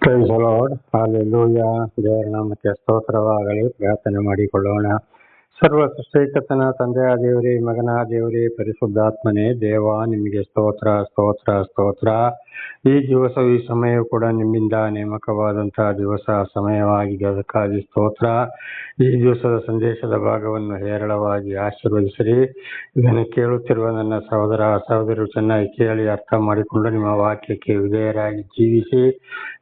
Price the lord, hallelujah. ದೇವರ ನಾಮಕ್ಕೆ ಸ್ತೋತ್ರವಾಗಲಿ. ಪ್ರಾರ್ಥನೆ ಮಾಡಿಕೊಳ್ಳೋಣ. ಸರ್ವ ಸೃಷ್ಟಿಕರ್ತನ ತಂದೆಯ ದೇವರೇ, ಮಗನ ದೇವರೇ, ಪರಿಶುದ್ಧಾತ್ಮನೇ, ದೇವ ನಿಮಗೆ ಸ್ತೋತ್ರ ಸ್ತೋತ್ರ ಸ್ತೋತ್ರ. ಈ ದಿವಸ ಈ ಸಮಯ ಕೂಡ ನಿಮ್ಮಿಂದ ನೇಮಕವಾದಂತಹ ದಿವಸ ಸಮಯವಾಗಿ ಅದಕ್ಕಾಗಿ ಸ್ತೋತ್ರ. ಈ ದಿವಸದ ಸಂದೇಶದ ಭಾಗವನ್ನು ಹೇರಳವಾಗಿ ಆಶೀರ್ವದಿಸಿರಿ. ಇದನ್ನು ಕೇಳುತ್ತಿರುವ ನನ್ನ ಸಹೋದರರು ಚೆನ್ನಾಗಿ ಕೇಳಿ ಅರ್ಥ ಮಾಡಿಕೊಂಡು ನಿಮ್ಮ ವಾಕ್ಯಕ್ಕೆ ವಿಧೇಯರಾಗಿ ಜೀವಿಸಿ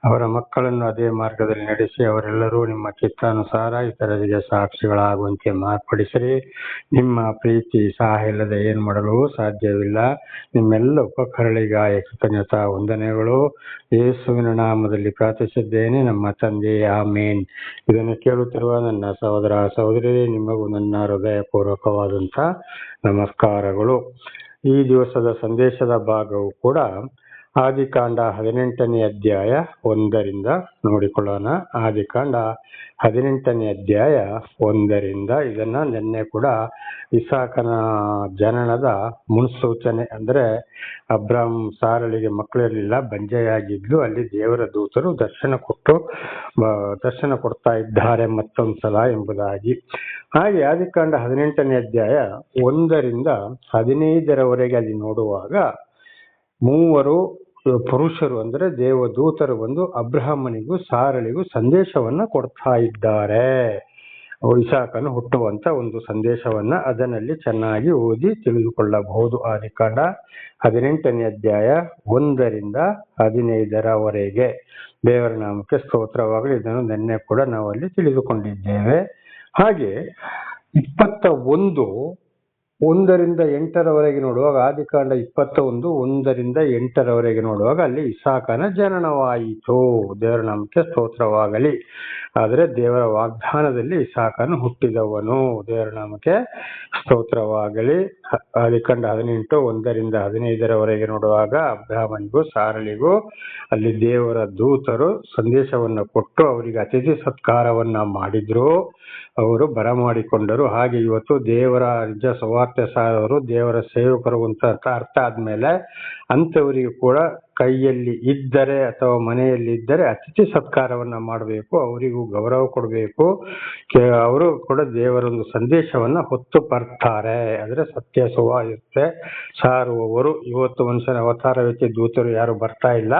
ಅವರ ಮಕ್ಕಳನ್ನು ಅದೇ ಮಾರ್ಗದಲ್ಲಿ ನಡೆಸಿ ಅವರೆಲ್ಲರೂ ನಿಮ್ಮ ಚಿತ್ತಾನುಸಾರ ಇತರರಿಗೆ ಸಾಕ್ಷಿಗಳಾಗುವಂತೆ ಮಾರ್ಪಡಿಸಿರಿ. ನಿಮ್ಮ ಪ್ರೀತಿ ಸಹಾಯ ಇಲ್ಲದೆ ಏನು ಮಾಡಲು ಸಾಧ್ಯವಿಲ್ಲ. ನಿಮ್ಮೆಲ್ಲ ಉಪಕರಣಗಳಿಗಾಗಿ ಕೃತಜ್ಞತಾ ವಂದನೆಗಳು. ಯೇಸುವಿನ ನಾಮದಲ್ಲಿ ಪ್ರಾರ್ಥಿಸಿದ್ದೇನೆ ನಮ್ಮ ತಂದೆ, ಆಮೇನ್. ಇದನ್ನು ಕೇಳುತ್ತಿರುವ ನನ್ನ ಸಹೋದರಿ ನಿಮಗೂ ನನ್ನ ಹೃದಯಪೂರ್ವಕವಾದಂಥ ನಮಸ್ಕಾರಗಳು. ಈ ದಿವಸದ ಸಂದೇಶದ ಭಾಗವು ಕೂಡ ಆದಿಕಾಂಡ 18ನೇ ಅಧ್ಯಾಯ 1ರಿಂದ ನೋಡಿಕೊಳ್ಳೋಣ. ಆದಿಕಾಂಡ 18ನೇ ಅಧ್ಯಾಯ 1ರಿಂದ. ಇದನ್ನ ನಿನ್ನೆ ಕೂಡ ಇಸಾಕನ ಜನನದ ಮುನ್ಸೂಚನೆ, ಅಂದ್ರೆ ಅಬ್ರಾಮ್ ಸಾರಳಿಗೆ ಮಕ್ಕಳಿರಲಿಲ್ಲ, ಬಂಜೆಯಾಗಿದ್ಲು. ಅಲ್ಲಿ ದೇವರ ದೂತರು ದರ್ಶನ ಕೊಡ್ತಾ ಇದ್ದಾರೆ ಮತ್ತೊಂದ್ಸಲ ಎಂಬುದಾಗಿ. ಹಾಗೆ ಆದಿಕಾಂಡ 18ನೇ ಅಧ್ಯಾಯ 1ರಿಂದ 15ರವರೆಗೆ ಅಲ್ಲಿ ನೋಡುವಾಗ ಮೂವರು ಪುರುಷರು ಅಂದ್ರೆ ದೇವದೂತರು ಬಂದು ಅಬ್ರಹಾಮನಿಗೂ ಸಾರಳಿಗೂ ಸಂದೇಶವನ್ನ ಕೊಡ್ತಾ ಇದ್ದಾರೆ. ಇಸಾಕನು ಹುಟ್ಟುವಂತ ಒಂದು ಸಂದೇಶವನ್ನ ಅದನ್ನಲ್ಲಿ ಚೆನ್ನಾಗಿ ಓದಿ ತಿಳಿದುಕೊಳ್ಳಬಹುದು. ಆದಿಕಾಂಡ 18ನೇ ಅಧ್ಯಾಯ 1ರಿಂದ 15ರವರೆಗೆ. ದೇವರ ನಾಮಕ್ಕೆ ಸ್ತೋತ್ರವಾಗಲಿ. ಇದನ್ನು ನಿನ್ನೆ ಕೂಡ ನಾವು ಅಲ್ಲಿ ತಿಳಿದುಕೊಂಡಿದ್ದೇವೆ. ಹಾಗೆ 21 1ರಿಂದ 8ರವರೆಗೆ ನೋಡುವಾಗ, ಆದಿಕಾಂಡ 21 1ರಿಂದ 8ರವರೆಗೆ ನೋಡುವಾಗ ಅಲ್ಲಿ ಇಸಾಕನ ಜನನವಾಯಿತು. ದೇವರ ನಾಮಕ್ಕೆ ಸ್ತೋತ್ರವಾಗಲಿ. ಆದರೆ ದೇವರ ವಾಗ್ದಾನದಲ್ಲಿ ಇಸಾಕನು ಹುಟ್ಟಿದವನು. ದೇವರ ನಾಮಕ್ಕೆ ಸ್ತೋತ್ರವಾಗಲಿ. ಆದಿಕಾಂಡ 18 1ರಿಂದ 15ರವರೆಗೆ ನೋಡುವಾಗ ಅಬ್ರಹಾಮನಿಗೂ ಸಾರಳಿಗೂ ಅಲ್ಲಿ ದೇವರ ದೂತರು ಸಂದೇಶವನ್ನ ಕೊಟ್ಟು ಅವರಿಗೆ ಅತಿಥಿ ಸತ್ಕಾರವನ್ನ ಮಾಡಿದ್ರು. ಅವರು ಬರಮಾಡಿಕೊಂಡರು. ಹಾಗೆ ಇವತ್ತು ದೇವರ ನಿಜ ಸುವಾರ್ತೆ ಸಾರವರು, ದೇವರ ಸೇವಕರು ಅಂತ ಅರ್ಥ ಆದ್ಮೇಲೆ ಅಂಥವರಿಗೆ ಕೂಡ ಕೈಯಲ್ಲಿ ಇದ್ದರೆ ಅಥವಾ ಮನೆಯಲ್ಲಿ ಇದ್ದರೆ ಅತಿಥಿ ಸತ್ಕಾರವನ್ನ ಮಾಡಬೇಕು, ಅವರಿಗೂ ಗೌರವ ಕೊಡಬೇಕು. ಅವರು ಕೂಡ ದೇವರೊಂದು ಸಂದೇಶವನ್ನ ಹೊತ್ತು ಬರ್ತಾರೆ. ಅಂದ್ರೆ ಸತ್ಯ ಸುವಾರ್ತೆ ಸಾರುವವರು. ಇವತ್ತು ಮನುಷ್ಯನ ಅವತಾರ ವ್ಯಕ್ತಿ ದೂತರು ಯಾರು ಬರ್ತಾ ಇಲ್ಲ.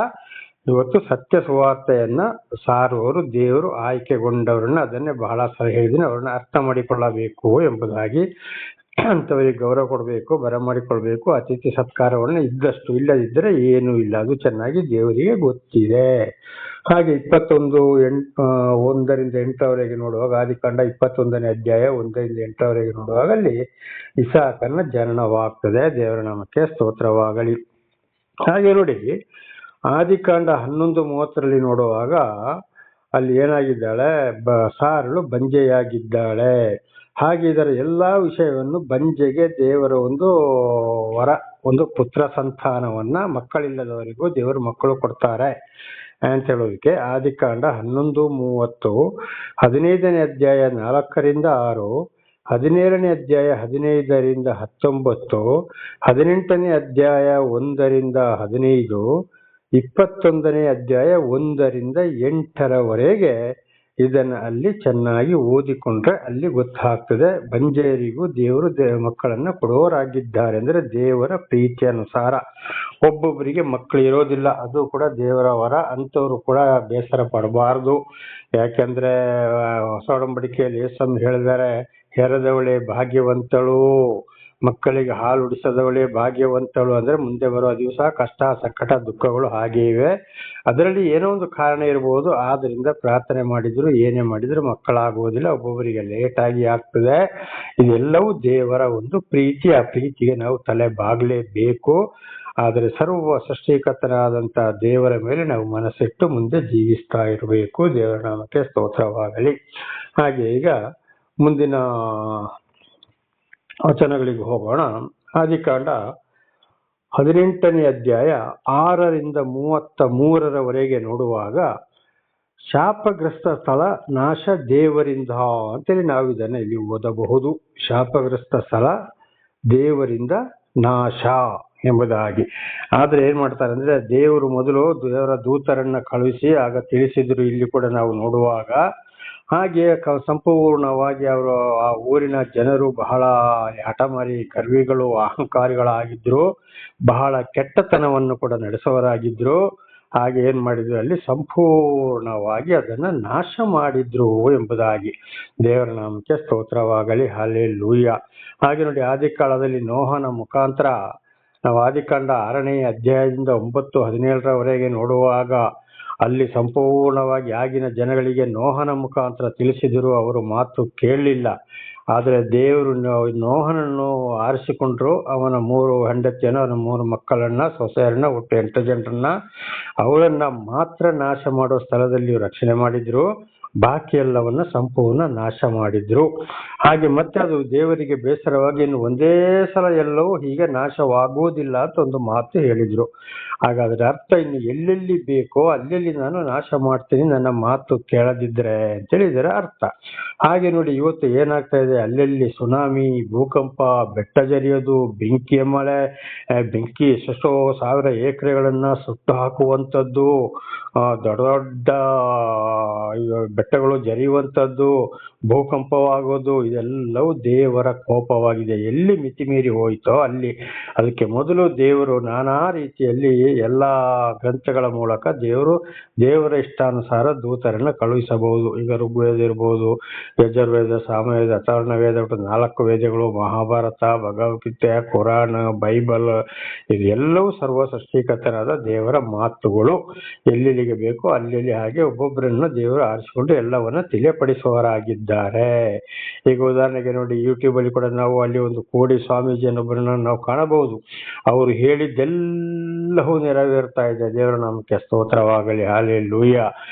ಇವತ್ತು ಸತ್ಯ ಸುವಾರ್ತೆಯನ್ನ ಸಾರುವವರು, ದೇವರು ಆಯ್ಕೆಗೊಂಡವ್ರನ್ನ, ಅದನ್ನೇ ಬಹಳ ಸಲ ಹೇಳಿದ್ದೀನಿ, ಅವ್ರನ್ನ ಅರ್ಥ ಮಾಡಿಕೊಳ್ಳಬೇಕು ಎಂಬುದಾಗಿ. ಅಂಥವರಿಗೆ ಗೌರವ ಕೊಡಬೇಕು, ಬರಮಾಡಿಕೊಳ್ಬೇಕು. ಅತಿಥಿ ಸತ್ಕಾರವನ್ನ ಇದ್ದಷ್ಟು, ಇಲ್ಲದಿದ್ದರೆ ಏನೂ ಇಲ್ಲ. ಅದು ಚೆನ್ನಾಗಿ ದೇವರಿಗೆ ಗೊತ್ತಿದೆ. ಹಾಗೆ 1ರಿಂದ 8ರವರೆಗೆ ನೋಡುವಾಗ, ಆದಿಕಾಂಡ 21ನೇ ಅಧ್ಯಾಯ 1ರಿಂದ 8ರವರೆಗೆ ನೋಡುವಾಗ ಅಲ್ಲಿ ಇಸಾಕನ ಜನನವಾಗ್ತದೆ. ದೇವರ ನಾಮಕ್ಕೆ ಸ್ತೋತ್ರವಾಗಲಿ. ಹಾಗೆ ನೋಡಿ, ಆದಿಕಾಂಡ 11:30ರಲ್ಲಿ ನೋಡುವಾಗ ಅಲ್ಲಿ ಏನಾಗಿದ್ದಾಳೆ, ಸಾರಳು ಬಂಜೆಯಾಗಿದ್ದಾಳೆ. ಹಾಗೆ ಇದರ ಎಲ್ಲಾ ವಿಷಯವನ್ನು ಬಂಜೆಗೆ ದೇವರ ಒಂದು ವರ, ಒಂದು ಪುತ್ರ ಸಂತಾನವನ್ನ ಮಕ್ಕಳಿಲ್ಲದವರಿಗೂ ದೇವರು ಮಕ್ಕಳು ಕೊಡ್ತಾರೆ ಅಂತ ಹೇಳೋದಕ್ಕೆ ಆದಿಕಾಂಡ 11:30, 15ನೇ ಅಧ್ಯಾಯ 4ರಿಂದ 6, 17ನೇ ಅಧ್ಯಾಯ 15ರಿಂದ 19, 18ನೇ ಅಧ್ಯಾಯ 1ರಿಂದ 15, 21ನೇ ಅಧ್ಯಾಯ 1ರಿಂದ 8ರವರೆಗೆ ಇದನ್ನ ಅಲ್ಲಿ ಚೆನ್ನಾಗಿ ಓದಿಕೊಂಡ್ರೆ ಅಲ್ಲಿ ಗೊತ್ತಾಗ್ತದೆ. ಬಂಜೆಯರಿಗೂ ದೇವರು ಮಕ್ಕಳನ್ನ ಕೊಡುವವರಾಗಿದ್ದಾರೆ. ಅಂದ್ರೆ ದೇವರ ಪ್ರೀತಿ ಅನುಸಾರ. ಒಬ್ಬೊಬ್ಬರಿಗೆ ಮಕ್ಕಳು ಇರೋದಿಲ್ಲ, ಅದು ಕೂಡ ದೇವರ ವರ. ಅಂಥವ್ರು ಕೂಡ ಬೇಸರ ಪಡಬಾರ್ದು. ಯಾಕೆಂದ್ರೆ ಹೊಸ ಒಡಂಬಡಿಕೆಯಲ್ಲಿ ಯೇಸು ಹೇಳಿದ್ದಾರೆ, ಹೆರದವಳೆ ಭಾಗ್ಯವಂತಳು, ಮಕ್ಕಳಿಗೆ ಹಾಲು ಉಡಿಸದವಳೆ ಭಾಗ್ಯವಂತಳು. ಅಂದ್ರೆ ಮುಂದೆ ಬರುವ ದಿವಸ ಕಷ್ಟ, ಸಂಕಟ, ದುಃಖಗಳು ಹಾಗೆ ಇವೆ. ಅದರಲ್ಲಿ ಏನೋ ಒಂದು ಕಾರಣ ಇರಬಹುದು. ಆದ್ರಿಂದ ಪ್ರಾರ್ಥನೆ ಮಾಡಿದ್ರು ಏನೇ ಮಾಡಿದ್ರು ಮಕ್ಕಳಾಗುವುದಿಲ್ಲ. ಒಬ್ಬೊಬ್ಬರಿಗೆ ಲೇಟ್ ಆಗಿ ಆಗ್ತದೆ. ಇದೆಲ್ಲವೂ ದೇವರ ಒಂದು ಪ್ರೀತಿ. ಆ ಪ್ರೀತಿಗೆ ನಾವು ತಲೆ ಬಾಗ್ಲೇಬೇಕು. ಆದರೆ ಸರ್ವ ಸೃಷ್ಟಿಕರ್ತನಾದಂತ ದೇವರ ಮೇಲೆ ನಾವು ಮನಸ್ಸಿಟ್ಟು ಮುಂದೆ ಜೀವಿಸ್ತಾ ಇರಬೇಕು. ದೇವರ ನಾಮಕ್ಕೆ ಸ್ತೋತ್ರವಾಗಲಿ. ಹಾಗೆ ಈಗ ಮುಂದಿನ ವಚನಗಳಿಗೆ ಹೋಗೋಣ. ಆದಿಕಾಂಡ 18ನೇ ಅಧ್ಯಾಯ 6ರಿಂದ 33ರವರೆಗೆ ನೋಡುವಾಗ ಶಾಪಗ್ರಸ್ತ ಸ್ಥಳ ನಾಶ ದೇವರಿಂದ ಅಂತೇಳಿ ನಾವು ಇದನ್ನ ಇಲ್ಲಿ ಓದಬಹುದು. ಶಾಪಗ್ರಸ್ತ ಸ್ಥಳ ದೇವರಿಂದ ನಾಶ ಎಂಬುದಾಗಿ. ಆದ್ರೆ ಏನ್ ಮಾಡ್ತಾರೆ ಅಂದ್ರೆ ದೇವರು ಮೊದಲು ದೇವರ ದೂತರನ್ನ ಕಳುಹಿಸಿ ಆಗ ತಿಳಿಸಿದ್ರು. ಇಲ್ಲಿ ಕೂಡ ನಾವು ನೋಡುವಾಗ ಹಾಗೆ ಸಂಪೂರ್ಣವಾಗಿ ಅವರು ಆ ಊರಿನ ಜನರು ಬಹಳ ಹಠಮಾರಿ ಗರ್ವಿಗಳು ಅಹಂಕಾರಿಗಳಾಗಿದ್ರು, ಬಹಳ ಕೆಟ್ಟತನವನ್ನು ಕೂಡ ನಡೆಸೋರಾಗಿದ್ರು. ಹಾಗೆ ಏನ್ ಮಾಡಿದ್ರು ಅಲ್ಲಿ ಸಂಪೂರ್ಣವಾಗಿ ಅದನ್ನ ನಾಶ ಮಾಡಿದ್ರು ಎಂಬುದಾಗಿ. ದೇವರ ನಾಮಕ್ಕೆ ಸ್ತೋತ್ರವಾಗಲಿ, ಹಲ್ಲೆಲೂಯಾ. ಹಾಗೆ ನೋಡಿ ಆದಿಕಾಲದಲ್ಲಿ ನೋಹನ ಮುಖಾಂತರ ನಾವು ಆದಿಕಾಂಡ 6ನೇ ಅಧ್ಯಾಯದಿಂದ 9-17 ನೋಡುವಾಗ ಅಲ್ಲಿ ಸಂಪೂರ್ಣವಾಗಿ ಆಗಿನ ಜನಗಳಿಗೆ ನೋಹನ ಮುಖಾಂತರ ತಿಳಿಸಿದರು. ಅವರು ಮಾತು ಕೇಳಲಿಲ್ಲ. ಆದರೆ ದೇವರು ನೋಹನನ್ನು ಆರಿಸಿಕೊಂಡ್ರು. ಅವನ 3 ಹೆಂಡತಿಯನ್ನು, ಅವನ 3 ಮಕ್ಕಳನ್ನ, ಸೊಸೆಯರನ್ನ, ಒಟ್ಟು 8 ಜನರನ್ನ ಅವರನ್ನ ಮಾತ್ರ ನಾಶ ಮಾಡೋ ಸ್ಥಳದಲ್ಲಿ ರಕ್ಷಣೆ ಮಾಡಿದ್ರು. ಬಾಕಿ ಎಲ್ಲವನ್ನ ಸಂಪೂರ್ಣ ನಾಶ ಮಾಡಿದ್ರು. ಹಾಗೆ ಮತ್ತೆ ಅದು ದೇವರಿಗೆ ಬೇಸರವಾಗಿ ಇನ್ನು ಒಂದೇ ಸಲ ಎಲ್ಲವೂ ಹೀಗೆ ನಾಶವಾಗುವುದಿಲ್ಲ ಅಂತ ಒಂದು ಮಾತು ಹೇಳಿದ್ರು. ಹಾಗಾದ್ರೆ ಅರ್ಥ ಇನ್ನು ಎಲ್ಲೆಲ್ಲಿ ಬೇಕೋ ಅಲ್ಲೆಲ್ಲಿ ನಾನು ನಾಶ ಮಾಡ್ತೀನಿ, ನನ್ನ ಮಾತು ಕೇಳದಿದ್ರೆ ಅಂತೇಳಿ ಇದರ ಅರ್ಥ. ಹಾಗೆ ನೋಡಿ ಇವತ್ತು ಏನಾಗ್ತಾ ಇದೆ, ಅಲ್ಲೆಲ್ಲಿ ಸುನಾಮಿ, ಭೂಕಂಪ, ಬೆಟ್ಟ ಜರಿಯೋದು, ಬೆಂಕಿಯ ಮಳೆ, ಬೆಂಕಿ ಎಷ್ಟೋ 1000 ಎಕರೆಗಳನ್ನ ಸುಟ್ಟು ಹಾಕುವಂಥದ್ದು, ದೊಡ್ಡ ದೊಡ್ಡ ಬೆಟ್ಟಗಳು ಜರಿಯುವಂಥದ್ದು, ಭೂಕಂಪವಾಗೋದು, ಇದೆಲ್ಲವೂ ದೇವರ ಕೋಪವಾಗಿದೆ. ಎಲ್ಲಿ ಮಿತಿ ಮೀರಿ ಹೋಯ್ತೋ ಅಲ್ಲಿ ಅದಕ್ಕೆ ಮೊದಲು ದೇವರು ನಾನಾ ರೀತಿಯಲ್ಲಿ ಎಲ್ಲಾ ಗ್ರಂಥಗಳ ಮೂಲಕ ದೇವರ ಇಷ್ಟಾನುಸಾರ ದೂತರನ್ನ ಕಳುಹಿಸಬಹುದು. ಈಗ ಋಗ್ವೇದ ಇರ್ಬೋದು, ಯಜುರ್ವೇದ, ಸಾಮವೇದ, ಅಥರ್ವಣ ವೇದ, 4 ವೇದಗಳು, ಮಹಾಭಾರತ, ಭಗವದ್ಗೀತೆ, ಕುರಾನ್, ಬೈಬಲ್, ಇದೆಲ್ಲವೂ ಸರ್ವ ಸೃಷ್ಟಿಕರ್ತನಾದ ದೇವರ ಮಾತುಗಳು. ಎಲ್ಲೆಲ್ಲಿಗೆ ಬೇಕೋ ಅಲ್ಲೆಲ್ಲಿ ಹಾಗೆ ಒಬ್ಬೊಬ್ಬರನ್ನ ದೇವರು ಆರಿಸಿಕೊಂಡು ಎಲ್ಲವನ್ನ ತಿಳಿಯಪಡಿಸುವವರಾಗಿದ್ದಾರೆ. ಈಗ ಉದಾಹರಣೆಗೆ ನೋಡಿ ಯೂಟ್ಯೂಬ್ ಅಲ್ಲಿ ಕೂಡ ನಾವು ಅಲ್ಲಿ ಒಂದು ಕೋಡಿ ಸ್ವಾಮೀಜಿ ಅನ್ನೊಬ್ಬರನ್ನ ನಾವು ಕಾಣಬಹುದು. ಅವರು ಹೇಳಿದ್ದೆಲ್ಲವೂ ನೆರವೇರ್ತಾ ಇದೆ. ದೇವರ ನಾಮಕ್ಕೆ ಸ್ತೋತ್ರವಾಗಲಿ, ಹಲ್ಲೆಲೂಯಾ.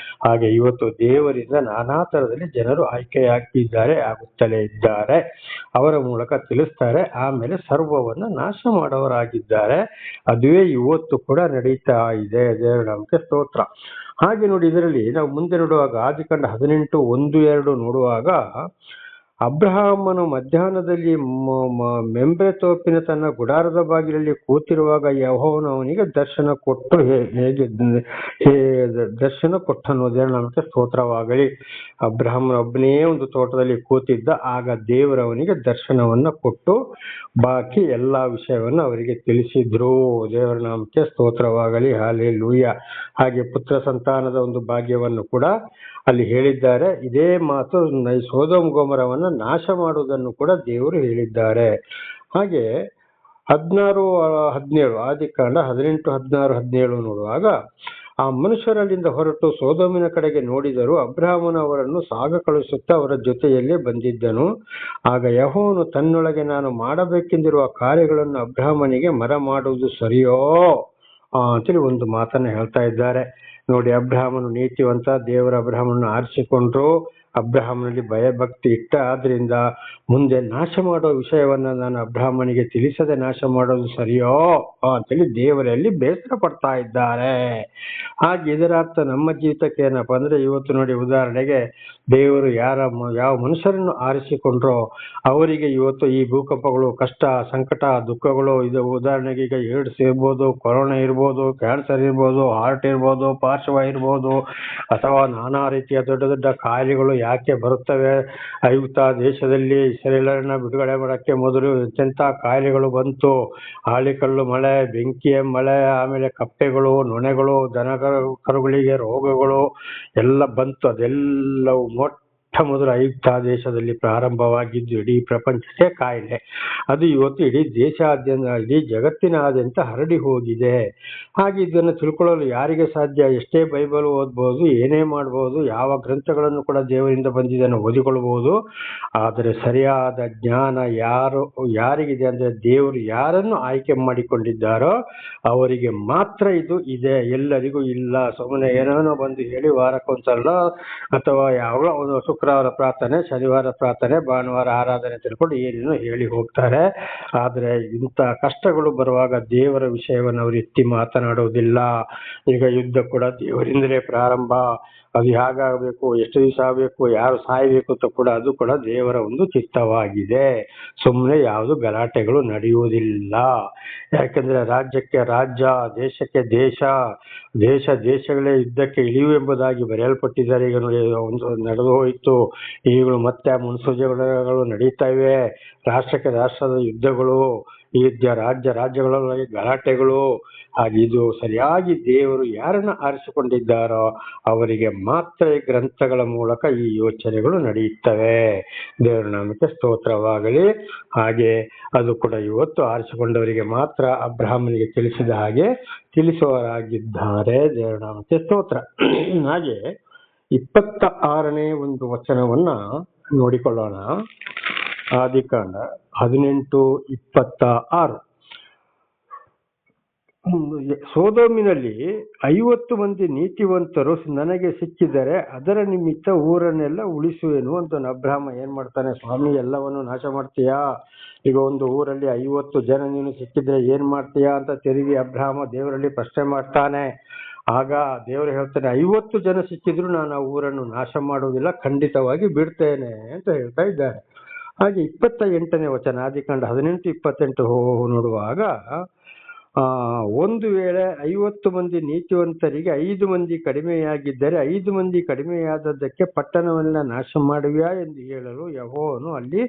ಹಾಗೆ ಇವತ್ತು ದೇವರಿಂದ ನಾನಾ ತರದಲ್ಲಿ ಜನರು ಆಯ್ಕೆಯಾಗಿದ್ದಾರೆ, ಆಗುತ್ತಲೇ ಇದ್ದಾರೆ. ಅವರ ಮೂಲಕ ತಿಳಿಸ್ತಾರೆ, ಆಮೇಲೆ ಸರ್ವವನ್ನ ನಾಶ ಮಾಡೋರಾಗಿದ್ದಾರೆ. ಅದುವೇ ಇವತ್ತು ಕೂಡ ನಡೀತಾ ಇದೆ. ದೇವರ ನಾಮಕ್ಕೆ ಸ್ತೋತ್ರ. ಹಾಗೆ ನೋಡಿ ಇದರಲ್ಲಿ ನಾವು ಮುಂದೆ ನೋಡುವಾಗ ಆದಿಕಾಂಡ 18:1-2 ನೋಡುವಾಗ ಅಬ್ರಹಾಮನು ಮಧ್ಯಾಹ್ನದಲ್ಲಿ ಮೆಂಬೆ ತೋಪಿನ ತನ್ನ ಗುಡಾರದ ಬಾಗಿಲಲ್ಲಿ ಕೂತಿರುವಾಗ ಯೆಹೋವನು ಅವನಿಗೆ ದರ್ಶನ ಕೊಟ್ಟು ಹೇಗೆ ದರ್ಶನ ಕೊಟ್ಟನು. ನಮಗೆ ಸ್ತೋತ್ರವಾಗಲಿ. ಅಬ್ರಹಾಮನ ಒಬ್ಬನೇ ಒಂದು ತೋಟದಲ್ಲಿ ಕೂತಿದ್ದ. ಆಗ ದೇವರವನಿಗೆ ದರ್ಶನವನ್ನ ಕೊಟ್ಟು ಬಾಕಿ ಎಲ್ಲಾ ವಿಷಯವನ್ನು ಅವರಿಗೆ ತಿಳಿಸಿದ್ರು. ದೇವರ ನಾಮಕ್ಕೆ ಸ್ತೋತ್ರವಾಗಲಿ, ಹಲ್ಲೆಲೂಯಾ. ಹಾಗೆ ಪುತ್ರ ಸಂತಾನದ ಒಂದು ಭಾಗ್ಯವನ್ನು ಕೂಡ ಅಲ್ಲಿ ಹೇಳಿದ್ದಾರೆ. ಇದೇ ಮಾತು ಸೊದೋಮ್ ಗೊಮೋರವನ್ನ ನಾಶ ಮಾಡುವುದನ್ನು ಕೂಡ ದೇವರು ಹೇಳಿದ್ದಾರೆ. ಹಾಗೆ 16-17 ಆದಿಕಾಂಡ 18, 16, 17 ನೋಡುವಾಗ ಆ ಮನುಷ್ಯರಲ್ಲಿಂದ ಹೊರಟು ಸೊದೋಮಿನ ಕಡೆಗೆ ನೋಡಿದರು. ಅಬ್ರಹಾಮನು ಅವರನ್ನು ಸಾಗ ಕಳುಹಿಸುತ್ತಾ ಅವರ ಜೊತೆಯಲ್ಲೇ ಬಂದಿದ್ದನು. ಆಗ ಯೆಹೋವನು ತನ್ನೊಳಗೆ ನಾನು ಮಾಡಬೇಕೆಂದಿರುವ ಕಾರ್ಯಗಳನ್ನು ಅಬ್ರಹಾಮನಿಗೆ ಮರ ಮಾಡುವುದು ಸರಿಯೋ ಅಂತೇಳಿ ಒಂದು ಮಾತನ್ನ ಹೇಳ್ತಾ ಇದ್ದಾರೆ. ನೋಡಿ, ಅಬ್ರಹಾಮನು ನೀತಿವಂತ. ದೇವರ ಅಬ್ರಹಾಮನನ್ನು ಆರಿಸಿಕೊಂಡ್ರು. ಅಬ್ರಹಾಮನಲ್ಲಿ ಭಯಭಕ್ತಿ ಇಟ್ಟ. ಆದ್ರಿಂದ ಮುಂದೆ ನಾಶ ಮಾಡೋ ವಿಷಯವನ್ನ ನಾನು ಅಬ್ರಹಾಮನಿಗೆ ತಿಳಿಸದೆ ನಾಶ ಮಾಡೋದು ಸರಿಯೋ ಅಂತೇಳಿ ದೇವರಲ್ಲಿ ಬೇಸರ ಪಡ್ತಾ ಇದ್ದಾರೆ. ಹಾಗೆ ಇದರ ಅರ್ಥ ನಮ್ಮ ಜೀವಿತಕ್ಕೆ ಏನಪ್ಪಾ ಅಂದ್ರೆ, ಇವತ್ತು ನೋಡಿ ಉದಾಹರಣೆಗೆ ದೇವರು ಯಾವ ಮನುಷ್ಯರನ್ನು ಆರಿಸಿಕೊಂಡ್ರೋ ಅವರಿಗೆ ಇವತ್ತು ಈ ಭೂಕಂಪಗಳು, ಕಷ್ಟ, ಸಂಕಟ, ದುಃಖಗಳು, ಇದು ಉದಾಹರಣೆಗೆ ಈಗ ಏಡ್ಸ್ ಇರ್ಬೋದು, ಕೊರೋನಾ ಇರ್ಬೋದು, ಕ್ಯಾನ್ಸರ್ ಇರ್ಬೋದು, ಹಾರ್ಟ್ ಇರ್ಬೋದು, ಪಾರ್ಶ್ವ ಇರ್ಬೋದು, ಅಥವಾ ನಾನಾ ರೀತಿಯ ದೊಡ್ಡ ದೊಡ್ಡ ಕಾಯಿಲೆಗಳು ಯಾಕೆ ಬರುತ್ತವೆ. ಐಗುಪ್ತ ದೇಶದಲ್ಲಿ ಇಸ್ರಾಯೇಲರನ್ನ ಬಿಡುಗಡೆ ಮಾಡಕ್ಕೆ ಮೊದಲು ಎಂತೆಂಥ ಕಾಯಿಲೆಗಳು ಬಂತು. ಆಳಿಕಲ್ಲು ಮಳೆ, ಬೆಂಕಿಯ ಮಳೆ, ಆಮೇಲೆ ಕಪ್ಪೆಗಳು, ನೊಣೆಗಳು, ಕರುಗಳಿಗೆ ರೋಗಗಳು ಎಲ್ಲ ಬಂತು. ಅದೆಲ್ಲವೂ ಮೊದಲು ಐಗುಪ್ತ ದೇಶದಲ್ಲಿ ಪ್ರಾರಂಭವಾಗಿದ್ದು ಇಡೀ ಪ್ರಪಂಚಕ್ಕೆ ಕಾಯಿಲೆ. ಅದು ಇವತ್ತು ಇಡೀ ದೇಶಾದ್ಯಂತ, ಇಡೀ ಜಗತ್ತಿನಾದ್ಯಂತ ಹರಡಿ ಹೋಗಿದೆ. ಹಾಗೆ ಇದನ್ನು ತಿಳ್ಕೊಳ್ಳಲು ಯಾರಿಗೆ ಸಾಧ್ಯ? ಎಷ್ಟೇ ಬೈಬಲ್ ಓದ್ಬೋದು, ಏನೇ ಮಾಡ್ಬೋದು, ಯಾವ ಗ್ರಂಥಗಳನ್ನು ಕೂಡ ದೇವರಿಂದ ಬಂದಿದ್ದನ್ನು ಓದಿಕೊಳ್ಬಹುದು. ಆದರೆ ಸರಿಯಾದ ಜ್ಞಾನ ಯಾರಿಗಿದೆ ಅಂದ್ರೆ, ದೇವರು ಯಾರನ್ನು ಆಯ್ಕೆ ಮಾಡಿಕೊಂಡಿದ್ದಾರೋ ಅವರಿಗೆ ಮಾತ್ರ ಇದು ಇದೆ, ಎಲ್ಲರಿಗೂ ಇಲ್ಲ. ಸುಮ್ಮನೆ ಏನೇನೋ ಬಂದು ಹೇಳಿ ವಾರಕ್ಕೊಂದ್ಸಲ ಅಥವಾ ಯಾವ ಒಂದು ಶುಕ್ರವಾರ ಪ್ರಾರ್ಥನೆ, ಶನಿವಾರ ಪ್ರಾರ್ಥನೆ, ಭಾನುವಾರ ಆರಾಧನೆ ತಿಳ್ಕೊಂಡು ಏನೇನೋ ಹೇಳಿ ಹೋಗ್ತಾರೆ. ಆದ್ರೆ ಇಂಥ ಕಷ್ಟಗಳು ಬರುವಾಗ ದೇವರ ವಿಷಯವನ್ನು ಅವರು ಎತ್ತಿ ಮಾತನಾಡುವುದಿಲ್ಲ. ಈಗ ಯುದ್ಧ ಕೂಡ ದೇವರಿಂದಲೇ ಪ್ರಾರಂಭ. ಅದು ಹೇಗಾಗಬೇಕು, ಎಷ್ಟು ದಿವಸ ಆಗಬೇಕು, ಯಾರು ಸಾಯಬೇಕು ಅಂತ ಕೂಡ ಅದು ಕೂಡ ದೇವರ ಒಂದು ಚಿತ್ತವಾಗಿದೆ. ಸುಮ್ಮನೆ ಯಾವುದು ಗಲಾಟೆಗಳು ನಡೆಯುವುದಿಲ್ಲ. ಯಾಕಂದ್ರೆ ರಾಜ್ಯಕ್ಕೆ ರಾಜ್ಯ, ದೇಶಕ್ಕೆ ದೇಶ, ದೇಶಗಳೇ ಯುದ್ಧಕ್ಕೆ ಇಳಿವು ಎಂಬುದಾಗಿ ಬರೆಯಲ್ಪಟ್ಟಿದ್ದಾರೆ. ಈಗ ನೋಡಿ, ಒಂದು ನಡೆದು ಹೋಯಿತು, ಈಗಲೂ ಮತ್ತೆ ಮುನ್ಸೂಚನೆಗಳು ನಡೀತಾ ಇವೆ. ರಾಷ್ಟ್ರಕ್ಕೆ ರಾಷ್ಟ್ರದ ಯುದ್ಧಗಳು, ಈ ರಾಜ್ಯಗಳಲ್ಲಿ ಗಲಾಟೆಗಳು. ಹಾಗೆ ಇದು ಸರಿಯಾಗಿ ದೇವರು ಯಾರನ್ನ ಆರಿಸಿಕೊಂಡಿದ್ದಾರೋ ಅವರಿಗೆ ಮಾತ್ರ ಈ ಗ್ರಂಥಗಳ ಮೂಲಕ ಈ ಯೋಚನೆಗಳು ನಡೆಯುತ್ತವೆ. ದೇವರ ನಾಮಕ್ಕೆ ಸ್ತೋತ್ರವಾಗಲಿ. ಹಾಗೆ ಅದು ಕೂಡ ಇವತ್ತು ಆರಿಸಿಕೊಂಡವರಿಗೆ ಮಾತ್ರ ಅಬ್ರಹಾಮನಿಗೆ ತಿಳಿಸಿದ ಹಾಗೆ ತಿಳಿಸುವವರಾಗಿದ್ದಾರೆ. ದೇವರ ನಾಮಕ್ಕೆ ಸ್ತೋತ್ರ. ಹಾಗೆ 26ನೇ ಒಂದು ವಚನವನ್ನ ನೋಡಿಕೊಳ್ಳೋಣ. ಆದಿಕಾಂಡ 18:26. ಸೋದೋಮಿನಲ್ಲಿ 50 ಮಂದಿ ನೀತಿವಂತರು ನನಗೆ ಸಿಕ್ಕಿದರೆ ಅದರ ನಿಮಿತ್ತ ಊರನ್ನೆಲ್ಲ ಉಳಿಸುವೆನು ಅಂತ ಅಬ್ರಹಾಮ ಏನ್ ಮಾಡ್ತಾನೆ, ಸ್ವಾಮಿ ಎಲ್ಲವನ್ನು ನಾಶ ಮಾಡ್ತೀಯಾ? ಈಗ ಒಂದು ಊರಲ್ಲಿ 50 ಜನ ನೀನು ಸಿಕ್ಕಿದ್ರೆ ಏನ್ ಮಾಡ್ತೀಯಾ ಅಂತ ತಿರುಗಿ ಅಬ್ರಹಾಮ ದೇವರಲ್ಲಿ ಪ್ರಶ್ನೆ ಮಾಡ್ತಾನೆ. ಆಗ ದೇವರು ಹೇಳ್ತಾನೆ, 50 ಜನ ಸಿಕ್ಕಿದ್ರು ನಾನು ಆ ಊರನ್ನು ನಾಶ ಮಾಡುವುದಿಲ್ಲ, ಖಂಡಿತವಾಗಿ ಬಿಡ್ತೇನೆ ಅಂತ ಹೇಳ್ತಾ ಇದ್ದಾರೆ. ಹಾಗೆ 28ನೇ ವಚನ, ಆದಿಕಾಂಡ 18:28 ನೋಡುವಾಗ, ಒಂದು ವೇಳೆ 50 ಮಂದಿ ನೀತಿವಂತರಿಗೆ 5 ಮಂದಿ ಕಡಿಮೆಯಾಗಿದ್ದರೆ 5 ಮಂದಿ ಕಡಿಮೆಯಾದದ್ದಕ್ಕೆ ಪಟ್ಟಣವನ್ನ ನಾಶ ಮಾಡುವಿಯಾ ಎಂದು ಹೇಳಲು ಯೆಹೋವನು ಅಲ್ಲಿ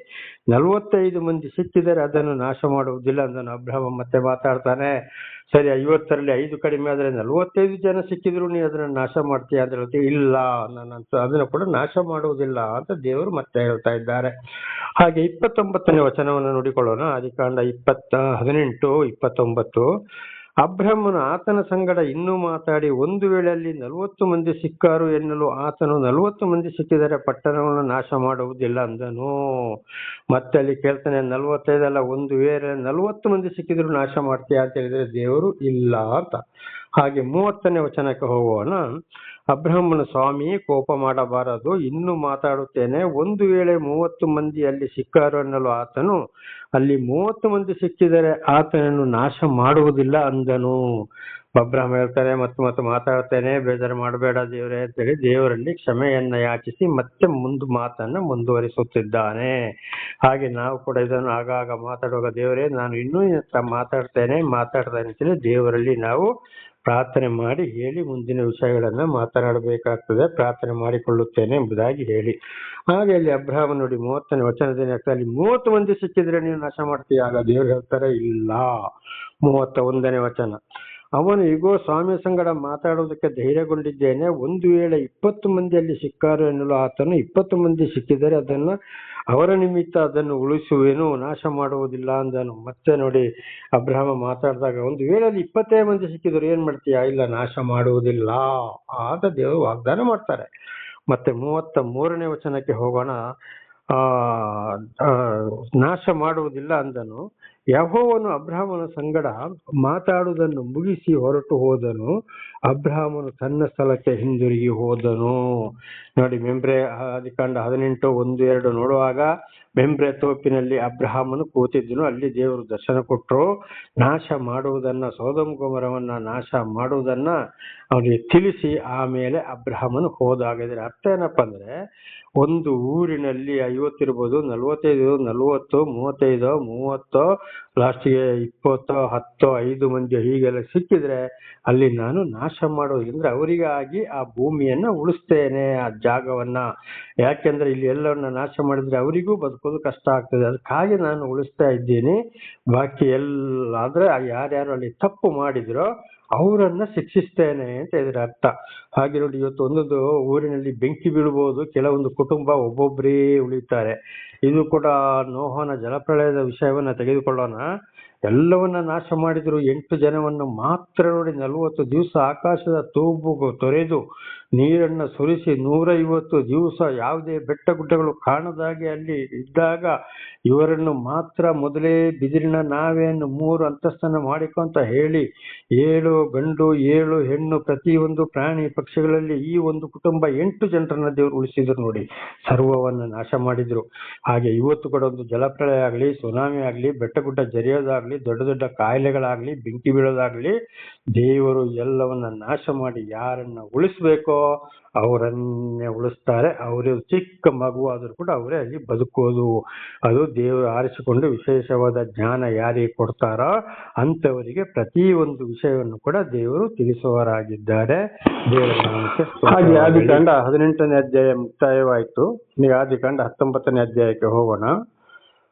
45 ಮಂದಿ ಸಿಕ್ಕಿದರೆ ಅದನ್ನು ನಾಶ ಮಾಡುವುದಿಲ್ಲ ಅಂದನು. ಅಬ್ರಹಾಮ ಮತ್ತೆ ಮಾತಾಡ್ತಾನೆ, ಸರಿ 50ರಲ್ಲಿ 5 ಕಡಿಮೆ ಆದ್ರೆ 45 ಜನ ಸಿಕ್ಕಿದ್ರು ನೀ ಅದನ್ನ ನಾಶ ಮಾಡ್ತೀಯ ಅಂತ ಹೇಳ್ತೀವಿ. ಇಲ್ಲ, ನಾನು ಅದನ್ನು ಕೂಡ ನಾಶ ಮಾಡುವುದಿಲ್ಲ ಅಂತ ದೇವರು ಮತ್ತೆ ಹೇಳ್ತಾ ಇದ್ದಾರೆ. ಹಾಗೆ 29ನೇ ವಚನವನ್ನು ನೋಡಿಕೊಳ್ಳೋಣ. ಆದಿಕಾಂಡ 18:29. ಅಬ್ರಹಾಮನು ಆತನ ಸಂಗಡ ಇನ್ನೂ ಮಾತಾಡಿ, ಒಂದು ವೇಳೆ ಅಲ್ಲಿ 40 ಮಂದಿ ಸಿಕ್ಕಾರು ಎನ್ನಲು ಆತನು 40 ಮಂದಿ ಸಿಕ್ಕಿದರೆ ಪಟ್ಟಣವನ್ನು ನಾಶ ಮಾಡುವುದಿಲ್ಲ ಅಂದನು. ಮತ್ತೆ ಅಲ್ಲಿ ಕೇಳ್ತಾನೆ, 45 ಅಲ್ಲ, ಒಂದು ವೇಳೆ 40 ಮಂದಿ ಸಿಕ್ಕಿದ್ರು ನಾಶ ಮಾಡ್ತೀಯಾ ಅಂತ ಹೇಳಿದ್ರೆ ದೇವರು ಇಲ್ಲ ಅಂತ. ಹಾಗೆ 30ನೇ ವಚನಕ್ಕೆ ಹೋಗೋಣ. ಅಬ್ರಹಾಮನ ಸ್ವಾಮಿ ಕೋಪ ಮಾಡಬಾರದು, ಇನ್ನೂ ಮಾತಾಡುತ್ತೇನೆ. ಒಂದು ವೇಳೆ 30 ಮಂದಿ ಅಲ್ಲಿ ಸಿಕ್ಕಾರು ಅನ್ನಲು ಆತನು ಅಲ್ಲಿ 30 ಮಂದಿ ಸಿಕ್ಕಿದರೆ ಆತನನ್ನು ನಾಶ ಮಾಡುವುದಿಲ್ಲ ಅಂದನು. ಅಬ್ರಹಾಮ ಹೇಳ್ತಾರೆ, ಮತ್ತೆ ಮಾತಾಡ್ತೇನೆ, ಬೇಜಾರು ಮಾಡಬೇಡ ದೇವರೇ ಅಂತೇಳಿ ದೇವರಲ್ಲಿ ಕ್ಷಮೆಯನ್ನ ಯಾಚಿಸಿ ಮತ್ತೆ ಮಾತನ್ನ ಮುಂದುವರಿಸುತ್ತಿದ್ದಾನೆ. ಹಾಗೆ ನಾವು ಕೂಡ ಇದನ್ನು ಆಗಾಗ ಮಾತಾಡುವಾಗ, ದೇವರೇ ನಾನು ಇನ್ನೂ ಮಾತಾಡ್ತೇನೆ ಅಂತೇಳಿ ದೇವರಲ್ಲಿ ನಾವು ಪ್ರಾರ್ಥನೆ ಮಾಡಿ ಹೇಳಿ ಮುಂದಿನ ವಿಷಯಗಳನ್ನ ಮಾತನಾಡಬೇಕಾಗ್ತದೆ. ಪ್ರಾರ್ಥನೆ ಮಾಡಿಕೊಳ್ಳುತ್ತೇನೆ ಎಂಬುದಾಗಿ ಹೇಳಿ. ಹಾಗೆ ಅಲ್ಲಿ ಅಬ್ರಹಾಮ ನೋಡಿ 30ನೇ ವಚನದಲ್ಲಿ ಅಲ್ಲಿ 30 ಮಂದಿ ಸಿಕ್ಕಿದ್ರೆ ನೀವು ನಾಶ ಮಾಡ್ತೀಯ? ಆಗ ದೇವರು ಹೇಳ್ತಾರೆ, ಇಲ್ಲ. 31ನೇ ವಚನ, ಅವನು ಈಗೋ ಸ್ವಾಮಿ ಸಂಗಡ ಮಾತಾಡುವುದಕ್ಕೆ ಧೈರ್ಯಗೊಂಡಿದ್ದೇನೆ. ಒಂದು ವೇಳೆ 20 ಮಂದಿಯಲ್ಲಿ ಸಿಕ್ಕಾರು ಎನ್ನಲು ಆತನು 20 ಮಂದಿ ಸಿಕ್ಕಿದರೆ ಅವರ ನಿಮಿತ್ತ ಅದನ್ನು ಉಳಿಸುವೇನು, ನಾಶ ಮಾಡುವುದಿಲ್ಲ ಅಂದನು. ಮತ್ತೆ ನೋಡಿ ಅಬ್ರಹಾಮ ಮಾತಾಡಿದಾಗ, ಒಂದು ವೇಳೆ ಅಲ್ಲಿ 25 ಮಂದಿ ಸಿಕ್ಕಿದ್ರು ಏನ್ ಮಾಡ್ತೀಯಾ? ಇಲ್ಲ, ನಾಶ ಮಾಡುವುದಿಲ್ಲ ಆಗ ದೇವರು ವಾಗ್ದಾನ ಮಾಡ್ತಾರೆ. ಮತ್ತೆ 33ನೇ ವಚನಕ್ಕೆ ಹೋಗೋಣ. ನಾಶ ಮಾಡುವುದಿಲ್ಲ ಅಂದನು. ಯೆಹೋವನು ಅಬ್ರಹಾಮನ ಸಂಗಡ ಮಾತಾಡುವುದನ್ನು ಮುಗಿಸಿ ಹೊರಟು ಹೋದನು. ಅಬ್ರಹಾಮನು ತನ್ನ ಸ್ಥಳಕ್ಕೆ ಹಿಂದಿರುಗಿ ಹೋದನು. ನೋಡಿ, ಮೆಂಬ್ರೆ ಆದಿಕಾಂಡ 18:1-2 ನೋಡುವಾಗ ಮೆಂಬ್ರೆ ತೋಪಿನಲ್ಲಿ ಅಬ್ರಹಾಮನು ಕೂತಿದ್ದನು. ಅಲ್ಲಿ ದೇವರು ದರ್ಶನ ಕೊಟ್ಟರು. ನಾಶ ಮಾಡುವುದನ್ನ, ಸೊದೋಮ್ ಗೊಮೋರವನ್ನ ನಾಶ ಮಾಡುವುದನ್ನ ಅವನಿಗೆ ತಿಳಿಸಿ ಆಮೇಲೆ ಅಬ್ರಹಾಮನು ಹೋದಾಗ. ಇದರ ಅರ್ಥ ಏನಪ್ಪಾ ಅಂದ್ರೆ, ಒಂದು ಊರಿನಲ್ಲಿ 50 ಇರ್ಬೋದು, 45, 40, 35, 30, ಲಾಸ್ಟ್ಗೆ 20, 10, 5 ಮಂದಿ ಹೀಗೆಲ್ಲ ಸಿಕ್ಕಿದ್ರೆ ಅಲ್ಲಿ ನಾನು ನಾಶ ಮಾಡೋದ್ರಿಂದ ಅವರಿಗಾಗಿ ಆ ಭೂಮಿಯನ್ನ ಉಳಿಸ್ತೇನೆ, ಆ ಜಾಗವನ್ನ. ಯಾಕೆಂದ್ರೆ ಇಲ್ಲಿ ಎಲ್ಲವನ್ನ ನಾಶ ಮಾಡಿದ್ರೆ ಅವರಿಗೂ ಬದುಕೋದು ಕಷ್ಟ ಆಗ್ತದೆ. ಅದಕ್ಕಾಗಿ ನಾನು ಉಳಿಸ್ತಾ ಇದ್ದೀನಿ. ಬಾಕಿ ಎಲ್ಲ ಆದ್ರೆ ಯಾರ್ಯಾರು ಅಲ್ಲಿ ತಪ್ಪು ಮಾಡಿದ್ರೋ ಅವರನ್ನ ಶಿಕ್ಷಿಸ್ತೇನೆ ಅಂತ ಇದರ ಅರ್ಥ. ಹಾಗೆ ನೋಡಿ, ಇವತ್ತು ಒಂದೊಂದು ಊರಿನಲ್ಲಿ ಬೆಂಕಿ ಬೀಳ್ಬೋದು, ಕೆಲವೊಂದು ಕುಟುಂಬ ಒಬ್ಬೊಬ್ಬರೇ ಉಳಿತಾರೆ. ಇದು ಕೂಡ ನೋಹನ ಜಲಪ್ರಳಯದ ವಿಷಯವನ್ನ ತೆಗೆದುಕೊಳ್ಳೋಣ. ಎಲ್ಲವನ್ನ ನಾಶ ಮಾಡಿದ್ರು, 8 ಜನವನ್ನು ಮಾತ್ರ ನೋಡಿ 40 ದಿವಸ ಆಕಾಶದ ತೂಬು ತೊರೆದು ನೀರನ್ನು ಸುರಿಸಿ 150 ದಿವಸ ಯಾವುದೇ ಬೆಟ್ಟ ಗುಡ್ಡಗಳು ಕಾಣದಾಗೆ ಅಲ್ಲಿ ಇದ್ದಾಗ ಇವರನ್ನು ಮಾತ್ರ ಮೊದಲೇ ಬಿದಿರಿನ ನಾವೆಯನ್ನು 3 ಅಂತಸ್ತನ್ನು ಮಾಡಿಕೊಂತ ಹೇಳಿ 7 ಗಂಡು 7 ಹೆಣ್ಣು ಪ್ರತಿಯೊಂದು ಪ್ರಾಣಿ ಪಕ್ಷಿಗಳಲ್ಲಿ ಈ ಒಂದು ಕುಟುಂಬ 8 ಜನರನ್ನ ದೇವರು ಉಳಿಸಿದ್ರು ನೋಡಿ. ಸರ್ವವನ್ನು ನಾಶ ಮಾಡಿದ್ರು. ಹಾಗೆ ಇವತ್ತು ಕೂಡ ಒಂದು ಜಲಪ್ರಳಯ ಆಗಲಿ, ಸುನಾಮಿ ಆಗಲಿ, ಬೆಟ್ಟ ಗುಡ್ಡ ಜರಿಯೋದಾಗ್ಲಿ, ದೊಡ್ಡ ದೊಡ್ಡ ಕಾಯಿಲೆಗಳಾಗ್ಲಿ, ಬೆಂಕಿ ಬೀಳೋದಾಗ್ಲಿ, ದೇವರು ಎಲ್ಲವನ್ನ ನಾಶ ಮಾಡಿ ಯಾರನ್ನ ಉಳಿಸ್ಬೇಕೋ ಅವರನ್ನೇ ಉಳಿಸ್ತಾರೆ. ಅವರು ಚಿಕ್ಕ ಮಗು ಆದ್ರೂ ಕೂಡ ಅವರೇ ಅಲ್ಲಿ ಬದುಕೋದು. ಅದು ದೇವರು ಆರಿಸಿಕೊಂಡು ವಿಶೇಷವಾದ ಜ್ಞಾನ ಯಾರಿಗೆ ಕೊಡ್ತಾರೋ ಅಂತವರಿಗೆ ಪ್ರತಿ ಒಂದು ವಿಷಯವನ್ನು ಕೂಡ ದೇವರು ತಿಳಿಸುವವರಾಗಿದ್ದಾರೆ. ದೇವರ ನಾಮಕ್ಕೆ ಹಾಗೆ ಆದಿಕಾಂಡ 18ನೇ ಅಧ್ಯಾಯ ಮುಕ್ತಾಯವಾಯಿತು. ಈಗ ಆದಿಕಾಂಡ 19ನೇ ಅಧ್ಯಾಯಕ್ಕೆ ಹೋಗೋಣ.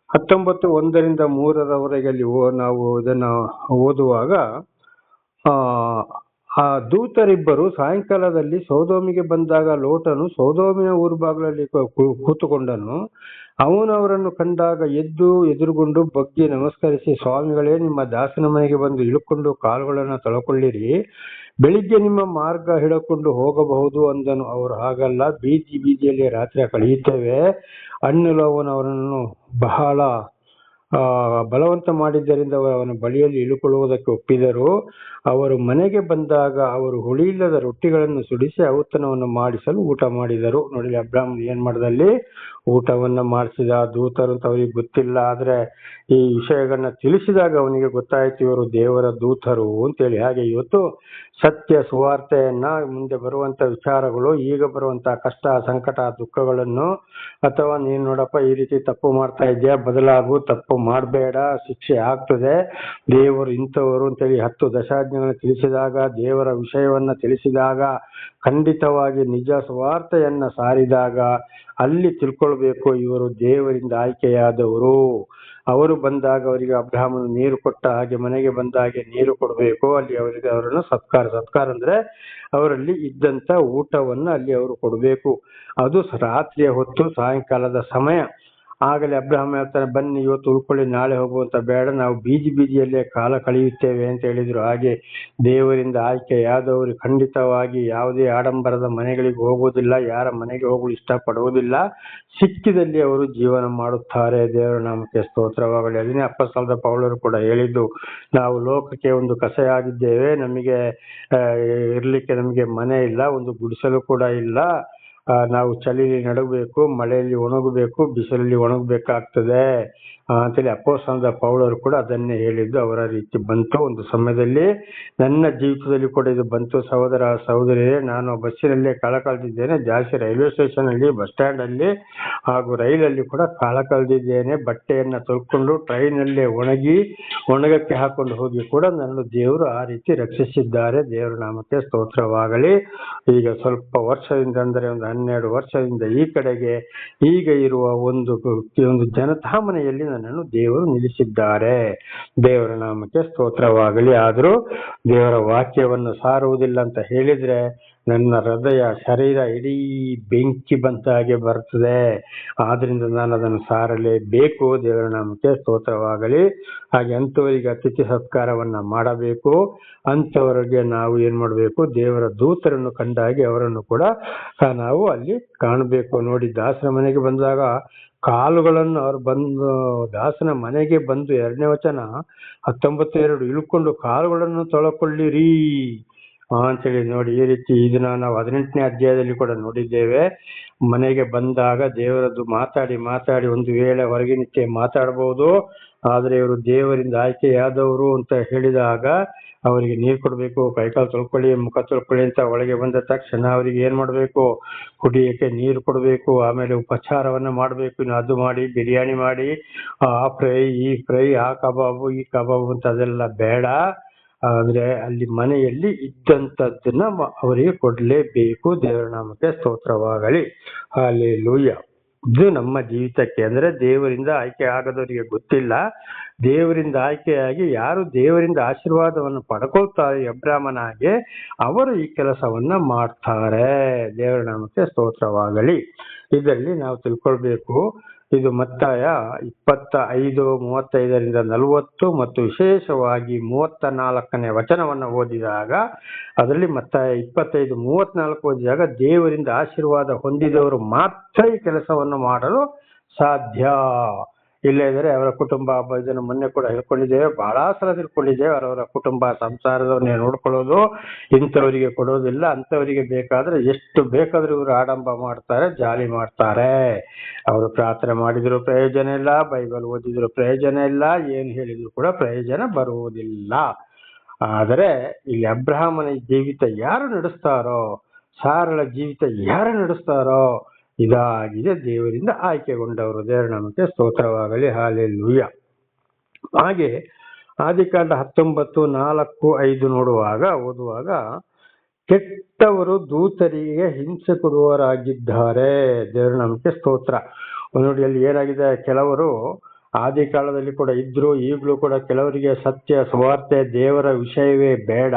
19 1ರಿಂದ 3ರವರೆಗೆ ಅಲ್ಲಿ ನಾವು ಇದನ್ನ ಓದುವಾಗ ಆ ದೂತರಿಬ್ಬರು ಸಾಯಂಕಾಲದಲ್ಲಿ ಸೌದೋಮಿಗೆ ಬಂದಾಗ ಲೋಟನು ಸೌದೋಮಿನ ಊರು ಬಾಗಿಲಲ್ಲಿ ಕೂತುಕೊಂಡನು. ಅವನು ಅವರನ್ನು ಕಂಡಾಗ ಎದ್ದು ಎದುರುಗೊಂಡು ಬಗ್ಗಿ ನಮಸ್ಕರಿಸಿ, ಸ್ವಾಮಿಗಳೇ, ನಿಮ್ಮ ದಾಸನ ಮನೆಗೆ ಬಂದು ಇಳುಕೊಂಡು ಕಾಲುಗಳನ್ನು ತೊಳಕೊಳ್ಳಿರಿ, ಬೆಳಿಗ್ಗೆ ನಿಮ್ಮ ಮಾರ್ಗ ಹಿಡಕೊಂಡು ಹೋಗಬಹುದು ಅಂದನು. ಅವರು ಹಾಗಲ್ಲ, ಬೀದಿಯಲ್ಲಿ ರಾತ್ರಿ ಕಳೆಯುತ್ತೇವೆ ಅನ್ನಲು ಅವನವರನ್ನು ಬಹಳ ಬಲವಂತ ಮಾಡಿದ್ದರಿಂದ ಅವನ ಬಳಿಯಲ್ಲಿ ಇಳುಕೊಳ್ಳುವುದಕ್ಕೆ ಒಪ್ಪಿದರು. ಅವರು ಮನೆಗೆ ಬಂದಾಗ ಅವರು ಹುಳಿಯಿಲ್ಲದ ರೊಟ್ಟಿಗಳನ್ನು ಸುಡಿಸಿ ಔತಣವನ್ನು ಮಾಡಿಸಲು ಊಟ ಮಾಡಿದರು. ನೋಡಿ, ಅಬ್ರಾಹ್ಮನ್ ಏನ್ ಮಾಡ್ದಲ್ಲಿ ಊಟವನ್ನ ಮಾಡಿಸಿದ. ದೂತರು ಅಂತ ಅವರಿಗೆ ಗೊತ್ತಿಲ್ಲ, ಆದ್ರೆ ಈ ವಿಷಯಗಳನ್ನ ತಿಳಿಸಿದಾಗ ಅವನಿಗೆ ಗೊತ್ತಾಯ್ತು ಇವರು ದೇವರ ದೂತರು ಅಂತೇಳಿ. ಹಾಗೆ ಇವತ್ತು ಸತ್ಯ ಸುವಾರ್ತೆಯನ್ನ, ಮುಂದೆ ಬರುವಂತ ವಿಚಾರಗಳು, ಈಗ ಬರುವಂತ ಕಷ್ಟ ಸಂಕಟ ದುಃಖಗಳನ್ನು, ಅಥವಾ ನೀನ್ ನೋಡಪ್ಪ ಈ ರೀತಿ ತಪ್ಪು ಮಾಡ್ತಾ ಇದ್ಯಾ, ಬದಲಾಗು, ತಪ್ಪು ಮಾಡಬೇಡ, ಶಿಕ್ಷೆ ಆಗ್ತದೆ, ದೇವರು ಇಂಥವರು ಅಂತೇಳಿ 10 ದಶಾಜ್ಞೆಗಳನ್ನು ತಿಳಿಸಿದಾಗ, ದೇವರ ವಿಷಯವನ್ನ ತಿಳಿಸಿದಾಗ, ಖಂಡಿತವಾಗಿ ನಿಜ ಸುವಾರ್ತೆಯನ್ನ ಸಾರಿದಾಗ ಅಲ್ಲಿ ತಿಳ್ಕೊಳ್ಬೇಕು ಇವರು ದೇವರಿಂದ ಆಯ್ಕೆಯಾದವರು. ಅವರು ಬಂದಾಗ ಅವರಿಗೆ ಅಬ್ರಹಾಮನು ನೀರು ಕೊಟ್ಟ ಹಾಗೆ ಮನೆಗೆ ಬಂದ ಹಾಗೆ ನೀರು ಕೊಡಬೇಕು. ಅಲ್ಲಿ ಅವರಿಗೆ ಅವರನ್ನು ಸತ್ಕಾರ ಅಂದ್ರೆ ಅವರಲ್ಲಿ ಇದ್ದಂತ ಊಟವನ್ನ ಅಲ್ಲಿ ಅವರು ಕೊಡಬೇಕು. ಅದು ರಾತ್ರಿಯ ಹೊತ್ತು, ಸಾಯಂಕಾಲದ ಸಮಯ. ಆಗಲೇ ಅಬ್ರಹಾಂ ಹೇಳ್ತಾನೆ, ಬನ್ನಿ ಇವತ್ತು ಉಳ್ಕೊಳ್ಳಿ, ನಾಳೆ ಹೋಗುವಂತ ಬೇಡ, ನಾವು ಬೀದಿಯಲ್ಲೇ ಕಾಲ ಕಳೆಯುತ್ತೇವೆ ಅಂತ ಹೇಳಿದ್ರು. ಹಾಗೆ ದೇವರಿಂದ ಆಯ್ಕೆಯಾದವರು ಖಂಡಿತವಾಗಿ ಯಾವುದೇ ಆಡಂಬರದ ಮನೆಗಳಿಗೆ ಹೋಗುವುದಿಲ್ಲ, ಯಾರ ಮನೆಗೆ ಹೋಗಲು ಇಷ್ಟಪಡುವುದಿಲ್ಲ, ಸಿಕ್ಕಿದಲ್ಲಿ ಅವರು ಜೀವನ ಮಾಡುತ್ತಾರೆ. ದೇವರ ನಾಮಕ್ಕೆ ಸ್ತೋತ್ರವಾಗಲಿ. ಅದನ್ನೇ ಅಪೊಸ್ತಲರಾದ ಪೌಲರು ಕೂಡ ಹೇಳಿದ್ದು, ನಾವು ಲೋಕಕ್ಕೆ ಒಂದು ಕಸೆಯಾಗಿದ್ದೇವೆ, ನಮಗೆ ಇರ್ಲಿಕ್ಕೆ ನಮಗೆ ಮನೆ ಇಲ್ಲ, ಒಂದು ಗುಡಿಸಲು ಕೂಡ ಇಲ್ಲ, ನಾವು ಚಳಿಯಲ್ಲಿ ನಡಗಬೇಕು, ಮಳೆಯಲ್ಲಿ ಒಣಗಬೇಕು, ಬಿಸಿಲಲ್ಲಿ ಒಣಗಬೇಕಾಗ್ತದೆ ಅಂತೇಳಿ ಅಪೊಸ್ತಲರಾದ ಪೌಲರು ಕೂಡ ಅದನ್ನೇ ಹೇಳಿದ್ದು. ಅವರ ರೀತಿ ಬಂತು ಒಂದು ಸಮಯದಲ್ಲಿ. ನನ್ನ ಜೀವಿತದಲ್ಲಿ ಕೂಡ ಇದು ಬಂತು. ಸಹೋದರ ಸಹೋದರಿಯರೇ, ನಾನು ಬಸ್ಸಿನಲ್ಲೇ ಕಾಲ ಕಳೆದಿದ್ದೇನೆ, ಜಾಸ್ತಿ ರೈಲ್ವೆ ಸ್ಟೇಷನ್ ಅಲ್ಲಿ, ಬಸ್ ಸ್ಟ್ಯಾಂಡ್ ಅಲ್ಲಿ ಹಾಗೂ ರೈಲಲ್ಲಿ ಕೂಡ ಕಾಲ ಕಳೆದಿದ್ದೇನೆ. ಬಟ್ಟೆಯನ್ನ ತೊಳ್ಕೊಂಡು ಟ್ರೈನಲ್ಲೇ ಒಣಗಕ್ಕೆ ಹಾಕೊಂಡು ಹೋಗಿ ಕೂಡ ನನ್ನ ದೇವರು ಆ ರೀತಿ ರಕ್ಷಿಸಿದ್ದಾರೆ. ದೇವರ ನಾಮಕ್ಕೆ ಸ್ತೋತ್ರವಾಗಲಿ. ಈಗ ಸ್ವಲ್ಪ ವರ್ಷದಿಂದ, ಅಂದ್ರೆ ಒಂದು 12 ವರ್ಷದಿಂದ ಈ ಕಡೆಗೆ ಈಗ ಇರುವ ಒಂದು ಜನತಾಮನೆಯಲ್ಲಿ ನನ್ನನ್ನು ದೇವರು ನಿಲ್ಲಿಸಿದ್ದಾರೆ. ದೇವರ ನಾಮಕ್ಕೆ ಸ್ತೋತ್ರವಾಗಲಿ. ಆದರೂ ದೇವರ ವಾಕ್ಯವನ್ನು ಸಾರುವುದಿಲ್ಲ ಅಂತ ಹೇಳಿದ್ರೆ ನನ್ನ ಹೃದಯ ಶರೀರ ಇಡೀ ಬೆಂಕಿ ಬಂತ ಹಾಗೆ ಬರ್ತದೆ. ಆದ್ರಿಂದ ನಾನು ಅದನ್ನು ಸಾರಲೇಬೇಕು. ದೇವರ ನಾಮಕ್ಕೆ ಸ್ತೋತ್ರವಾಗಲಿ. ಹಾಗೆ ಅಂಥವರಿಗೆ ಅತಿಥಿ ಸತ್ಕಾರವನ್ನ ಮಾಡಬೇಕು. ಅಂಥವರಿಗೆ ನಾವು ಏನ್ ಮಾಡಬೇಕು, ದೇವರ ದೂತರನ್ನು ಕಂಡಾಗಿ ಅವರನ್ನು ಕೂಡ ನಾವು ಅಲ್ಲಿ ಕಾಣಬೇಕು. ನೋಡಿ, ದಾಸನ ಮನೆಗೆ ಬಂದಾಗ ಕಾಲುಗಳನ್ನು ಅವ್ರು ಬಂದು, ದಾಸನ ಮನೆಗೆ ಬಂದು 2ನೇ ವಚನ 19:2 ಇಳ್ಕೊಂಡು ಕಾಲುಗಳನ್ನು ತೊಳಕೊಳ್ಳಿರಿ ಅಂತೇಳಿ. ನೋಡಿ, ಈ ರೀತಿ ಇದನ್ನ ನಾವು 18ನೇ ಅಧ್ಯಾಯದಲ್ಲಿ ಕೂಡ ನೋಡಿದ್ದೇವೆ. ಮನೆಗೆ ಬಂದಾಗ ದೇವರದ್ದು ಮಾತಾಡಿ ಒಂದು ವೇಳೆ ಹೊರಗಿನಿಕ್ಕೆ ಮಾತಾಡಬಹುದು, ಆದ್ರೆ ಇವರು ದೇವರಿಂದ ಆಯ್ಕೆಯಾದವರು ಅಂತ ಹೇಳಿದಾಗ ಅವರಿಗೆ ನೀರು ಕೊಡಬೇಕು, ಕೈಕಾಲು ತೊಳ್ಕೊಳ್ಳಿ, ಮುಖ ತೊಳ್ಕೊಳ್ಳಿ ಅಂತ ಒಳಗೆ ಬಂದ ತಕ್ಷಣ ಅವರಿಗೆ ಏನ್ ಮಾಡ್ಬೇಕು, ಕುಡಿಯಕ್ಕೆ ನೀರು ಕೊಡಬೇಕು, ಆಮೇಲೆ ಉಪಚಾರವನ್ನ ಮಾಡ್ಬೇಕು. ಇನ್ನು ಅದು ಮಾಡಿ, ಬಿರಿಯಾನಿ ಮಾಡಿ, ಆ ಫ್ರೈ ಈ ಫ್ರೈ, ಆ ಕಬಾಬು ಈ ಕಬಾಬು ಅಂತ ಅದೆಲ್ಲ ಬೇಡ. ಆದ್ರೆ ಅಲ್ಲಿ ಮನೆಯಲ್ಲಿ ಇದ್ದಂಥದ್ದನ್ನ ಅವರಿಗೆ ಕೊಡ್ಲೇಬೇಕು. ದೇವರ ನಾಮಕ್ಕೆ ಸ್ತೋತ್ರವಾಗಲಿ. ಹಲ್ಲೆಲೂಯಾ. ಇದು ನಮ್ಮ ಜೀವಿತಕ್ಕೆ, ಅಂದ್ರೆ ದೇವರಿಂದ ಆಯ್ಕೆ ಆಗದವರಿಗೆ ಗೊತ್ತಿಲ್ಲ. ದೇವರಿಂದ ಆಯ್ಕೆಯಾಗಿ ಯಾರು ದೇವರಿಂದ ಆಶೀರ್ವಾದವನ್ನು ಪಡ್ಕೊಳ್ತಾರೆ ಅಬ್ರಾಮನ ಹಾಗೆ, ಅವರು ಈ ಕೆಲಸವನ್ನ ಮಾಡ್ತಾರೆ. ದೇವರ ನಾಮಕ್ಕೆ ಸ್ತೋತ್ರವಾಗಲಿ. ಇದರಲ್ಲಿ ನಾವು ತಿಳ್ಕೊಳ್ಬೇಕು, ಇದು ಮತ್ತಾಯ 25:35-40 ಮತ್ತು ವಿಶೇಷವಾಗಿ 34ನೇ ವಚನವನ್ನು ಓದಿದಾಗ, ಅದರಲ್ಲಿ ಮತ್ತಾಯ 25:34 ಓದಿದಾಗ ದೇವರಿಂದ ಆಶೀರ್ವಾದ ಹೊಂದಿದವರು ಮಾತ್ರ ಈ ಕೆಲಸವನ್ನು ಮಾಡಲು ಸಾಧ್ಯ. ಇಲ್ಲದಿದ್ದರೆ ಅವರ ಕುಟುಂಬ, ಇದನ್ನು ಮೊನ್ನೆ ಕೂಡ ಹೇಳ್ಕೊಂಡಿದ್ದೇವೆ, ಬಹಳ ಸಲ ತಿಳ್ಕೊಂಡಿದ್ದೇವೆ, ಅವರವರ ಕುಟುಂಬ ಸಂಸಾರದವ್ರನ್ನೇ ನೋಡ್ಕೊಳ್ಳೋದು, ಇಂಥವರಿಗೆ ಕೊಡೋದಿಲ್ಲ. ಅಂಥವರಿಗೆ ಬೇಕಾದ್ರೆ ಎಷ್ಟು ಬೇಕಾದ್ರೂ ಇವರು ಆಡಂಬ ಮಾಡ್ತಾರೆ, ಜಾಲಿ ಮಾಡ್ತಾರೆ. ಅವರು ಪ್ರಾರ್ಥನೆ ಮಾಡಿದ್ರು ಪ್ರಯೋಜನ ಇಲ್ಲ, ಬೈಬಲ್ ಓದಿದ್ರು ಪ್ರಯೋಜನ ಇಲ್ಲ, ಏನು ಹೇಳಿದ್ರು ಕೂಡ ಪ್ರಯೋಜನ ಬರುವುದಿಲ್ಲ. ಆದರೆ ಇಲ್ಲಿ ಅಬ್ರಹಾಮನ ಜೀವಿತ ಯಾರು ನಡೆಸ್ತಾರೋ, ಸಾರಳ ಜೀವಿತ ಯಾರು ನಡೆಸ್ತಾರೋ, ಇದಾಗಿದೆ ದೇವರಿಂದ ಆಯ್ಕೆಗೊಂಡವರು. ದೇವರ ನಾಮಕ್ಕೆ ಸ್ತೋತ್ರವಾಗಲಿ, ಹಾಲೆಲೂಯ. ಹಾಗೆ ಆದಿಕಾಂಡ 19:4-5 ಓದುವಾಗ, ಕೆಟ್ಟವರು ದೂತರಿಗೆ ಹಿಂಸೆ ಕೊಡುವವರಾಗಿದ್ದಾರೆ. ದೇವರ ನಾಮಕ್ಕೆ ಸ್ತೋತ್ರ. ನೋಡಿ, ಅಲ್ಲಿ ಏನಾಗಿದೆ, ಕೆಲವರು ಆದಿ ಕಾಲದಲ್ಲಿ ಕೂಡ ಇದ್ರು, ಈಗಲೂ ಕೂಡ ಕೆಲವರಿಗೆ ಸತ್ಯ ಸುವಾರ್ತೆ ದೇವರ ವಿಷಯವೇ ಬೇಡ.